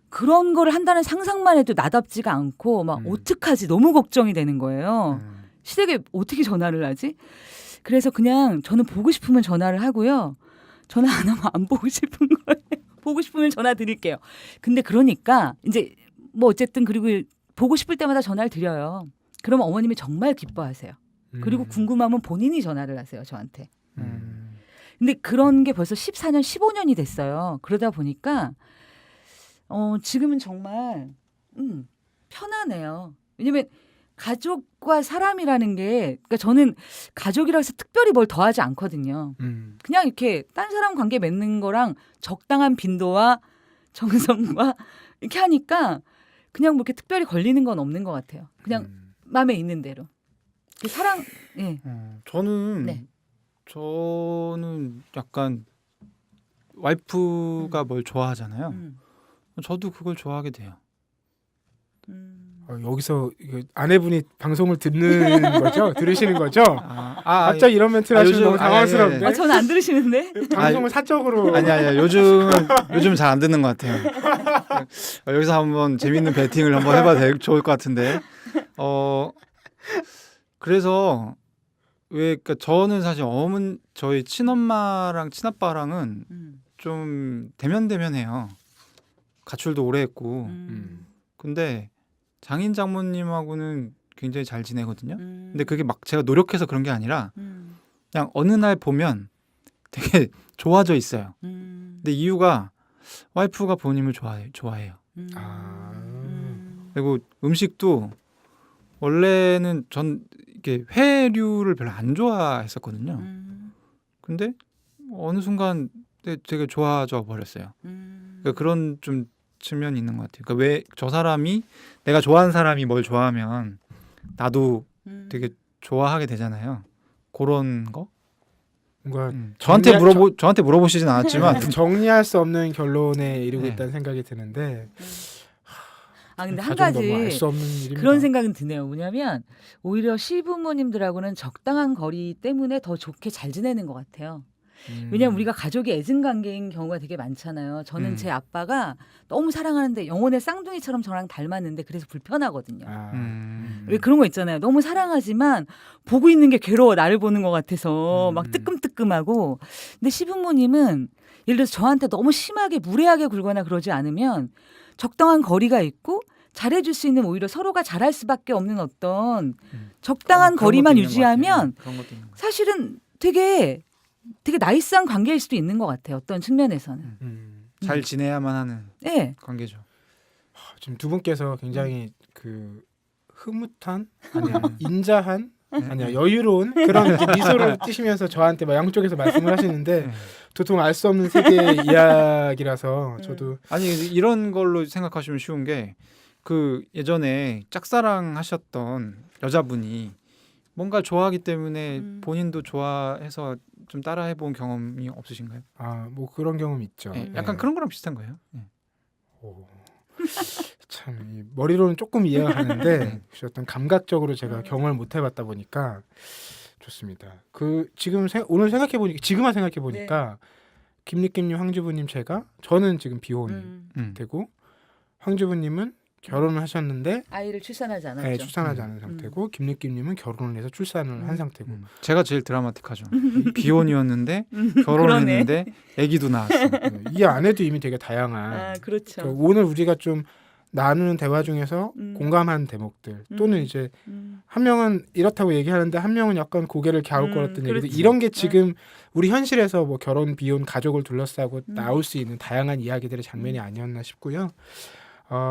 그런 거를 한다는 상상만 해도 나답지가 않고 막 어떡하지 너무 걱정이 되는 거예요. 시댁에 어떻게 전화를 하지? 그래서 그냥 저는 보고 싶으면 전화를 하고요. 전화 안 하면 안 보고 싶은 거예요. 보고 싶으면 전화 드릴게요. 근데 그러니까 이제 뭐 어쨌든 그리고 보고 싶을 때마다 전화를 드려요. 그러면 어머님이 정말 기뻐하세요. 그리고 궁금하면 본인이 전화를 하세요, 저한테. 근데 그런 게 벌써 14년, 15년이 됐어요. 그러다 보니까 지금은 정말 편하네요. 왜냐면 가족과 사람이라는 게 그러니까 저는 가족이라고 해서 특별히 뭘 더하지 않거든요. 그냥 이렇게 딴 사람 관계 맺는 거랑 적당한 빈도와 정성과 이렇게 하니까 그냥 뭐 이렇게 특별히 걸리는 건 없는 것 같아요. 그냥 마음에 있는 대로. 사랑, 예. 저는 네. 저는 약간 와이프가 뭘 좋아하잖아요. 저도 그걸 좋아하게 돼요. 여기서 이거 아내분이 방송을 듣는 거죠? 들으시는 거죠? 갑자기 갑자기 이런 멘트를 하시면 요즘- 너무 당황스러운데. 아, 저는 안 들으시는데? 방송을 사적으로. 아니야 요즘 잘 안 듣는 것 같아요. 여기서 한번 재밌는 배팅을 한번 해봐도 좋을 것 같은데. 그래서 왜 그러니까 저는 사실 저희 친엄마랑 친아빠랑은 좀 대면대면해요. 가출도 오래 했고. 근데 장인 장모님하고는 굉장히 잘 지내거든요. 근데 그게 막 제가 노력해서 그런 게 아니라 그냥 어느 날 보면 되게 좋아져 있어요. 근데 이유가 와이프가 부모님을 좋아해요. 그리고 음식도 원래는 전 이렇게 회류를 별로 안 좋아했었거든요. 근데 어느 순간 되게 좋아져 버렸어요. 그러니까 그런 좀 측면이 있는 것 같아요. 그러니까 왜 저 사람이 내가 좋아하는 사람이 뭘 좋아하면 나도 되게 좋아하게 되잖아요. 그런 거? 뭔가 저한테 물어보시진 않았지만 정리할 수 없는 결론에 이르고 네. 있다는 생각이 드는데. 근데 한 가정 너무 가지 알 수 없는 일입니다. 그런 생각은 드네요. 뭐냐면 오히려 시부모님들하고는 적당한 거리 때문에 더 좋게 잘 지내는 것 같아요. 왜냐하면 우리가 가족이 애증 관계인 경우가 되게 많잖아요. 저는 제 아빠가 너무 사랑하는데 영혼의 쌍둥이처럼 저랑 닮았는데 그래서 불편하거든요. 왜 그런 거 있잖아요. 너무 사랑하지만 보고 있는 게 괴로워. 나를 보는 것 같아서 막 뜨끔뜨끔하고. 근데 시부모님은 예를 들어서 저한테 너무 심하게 무례하게 굴거나 그러지 않으면 적당한 거리가 있고 잘해줄 수 있는 오히려 서로가 잘할 수밖에 없는 어떤 적당한 그런 거리만 것도 있는 것 같아요. 유지하면 그런 것도 있는 것 같아요. 사실은 되게 나이스한 관계일 수도 있는 것 같아요. 어떤 측면에서는. 잘 지내야만 하는 네. 관계죠. 지금 두 분께서 굉장히 그 흐뭇한 아니야 인자한 아니야 여유로운 그런 이렇게 미소를 띠시면서 저한테 막 양쪽에서 말씀을 하시는데 도통 알 수 없는 세계의 이야기라서 저도 아니 이런 걸로 생각하시면 쉬운 게 그 예전에 짝사랑 하셨던 여자분이 뭔가 좋아하기 때문에 본인도 좋아해서 좀 따라해본 경험이 없으신가요? 뭐 그런 경험 있죠. 네, 약간 그런 거랑 비슷한 거예요. 네. 참 머리로는 조금 이해가 가는데 어떤 감각적으로 제가 경험을 못 해봤다 보니까 좋습니다. 그 지금 오늘 생각해 보니까 지금만 생각해 보니까 김리김님, 황주부님 저는 지금 비혼이 되고 황주부님은 결혼을 하셨는데 아이를 출산하지 않았죠. 네, 출산하지 않은 상태고 김리김님은 결혼을 해서 출산을 한 상태고 제가 제일 드라마틱하죠. 비혼이었는데 결혼을 그러네. 했는데 아기도 낳았어. 이 안에도 이미 되게 다양한 그렇죠. 그러니까 오늘 우리가 좀 나누는 대화 중에서 공감한 대목들 또는 이제 한 명은 이렇다고 얘기하는데 한 명은 약간 고개를 갸웃거렸던 얘기들 그렇지. 이런 게 지금 우리 현실에서 뭐 결혼, 비혼, 가족을 둘러싸고 나올 수 있는 다양한 이야기들의 장면이 아니었나 싶고요.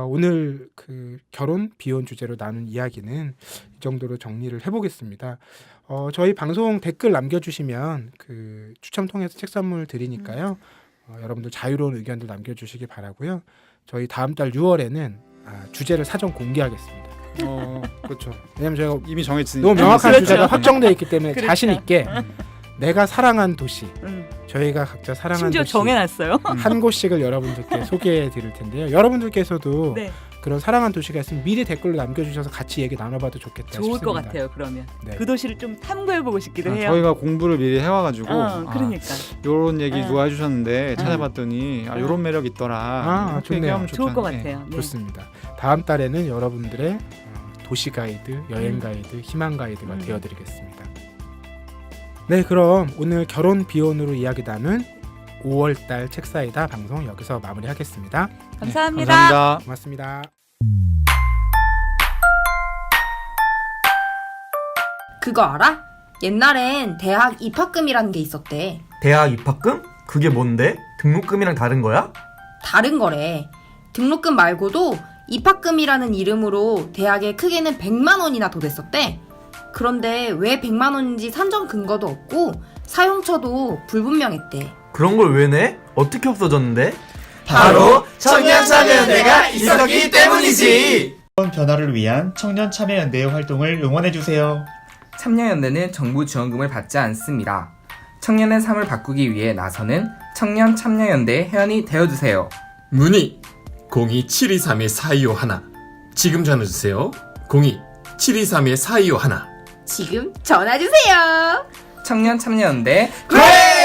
오늘 그 결혼 비혼 주제로 나눈 이야기는 이 정도로 정리를 해보겠습니다. 저희 방송 댓글 남겨주시면 그 추첨 통해서 책 선물 드리니까요. 여러분들 자유로운 의견들 남겨주시기 바라고요. 저희 다음 달 6월에는 주제를 사전 공개하겠습니다. 그렇죠. 왜냐면 저희가 이미 정해진 너무 명확한 그렇죠. 주제가 확정되어 있기 때문에 그렇죠. 자신 있게 내가 사랑한 도시, 저희가 각자 사랑한 심지어 도시 정해놨어요. 한 곳씩을 여러분들께 소개해 드릴 텐데요. 여러분들께서도 네, 그런 사랑한 도시가 있으면 미리 댓글로 남겨주셔서 같이 얘기 나눠봐도 좋겠다 좋을 싶습니다. 것 같아요. 그러면 네. 그 도시를 좀 탐구해보고 싶기도 해요. 저희가 공부를 미리 해와가지고 그러니까 요런 얘기 누가 해주셨는데 응. 찾아봤더니 요런 매력 있더라. 이렇게 좋네요. 얘기하면 좋을 것 좋잖아요. 같아요. 네. 좋습니다. 다음 달에는 여러분들의 도시 가이드, 여행 가이드, 희망 가이드가 되어드리겠습니다. 네, 그럼 오늘 결혼 비혼으로 이야기 나눈 5월달 책사이다 방송 여기서 마무리하겠습니다. 감사합니다. 감사합니다. 고맙습니다. 그거 알아? 옛날엔 대학 입학금이라는 게 있었대. 대학 입학금? 그게 뭔데? 등록금이랑 다른 거야? 다른 거래. 등록금 말고도 입학금이라는 이름으로 대학에 크게는 100만 원이나 더 냈었대. 그런데 왜 100만 원인지 산정 근거도 없고 사용처도 불분명했대. 그런 걸 왜 내? 어떻게 없어졌는데? 바로 청년참여연대가 있었기 때문이지. 변화를 위한 청년참여연대의 활동을 응원해주세요. 참여연대는 정부 지원금을 받지 않습니다. 청년의 삶을 바꾸기 위해 나서는 청년참여연대의 회원이 되어주세요. 문의 02-723-4251 지금 전화주세요. 02-723-4251 지금 전화주세요. 청년참여연대 네!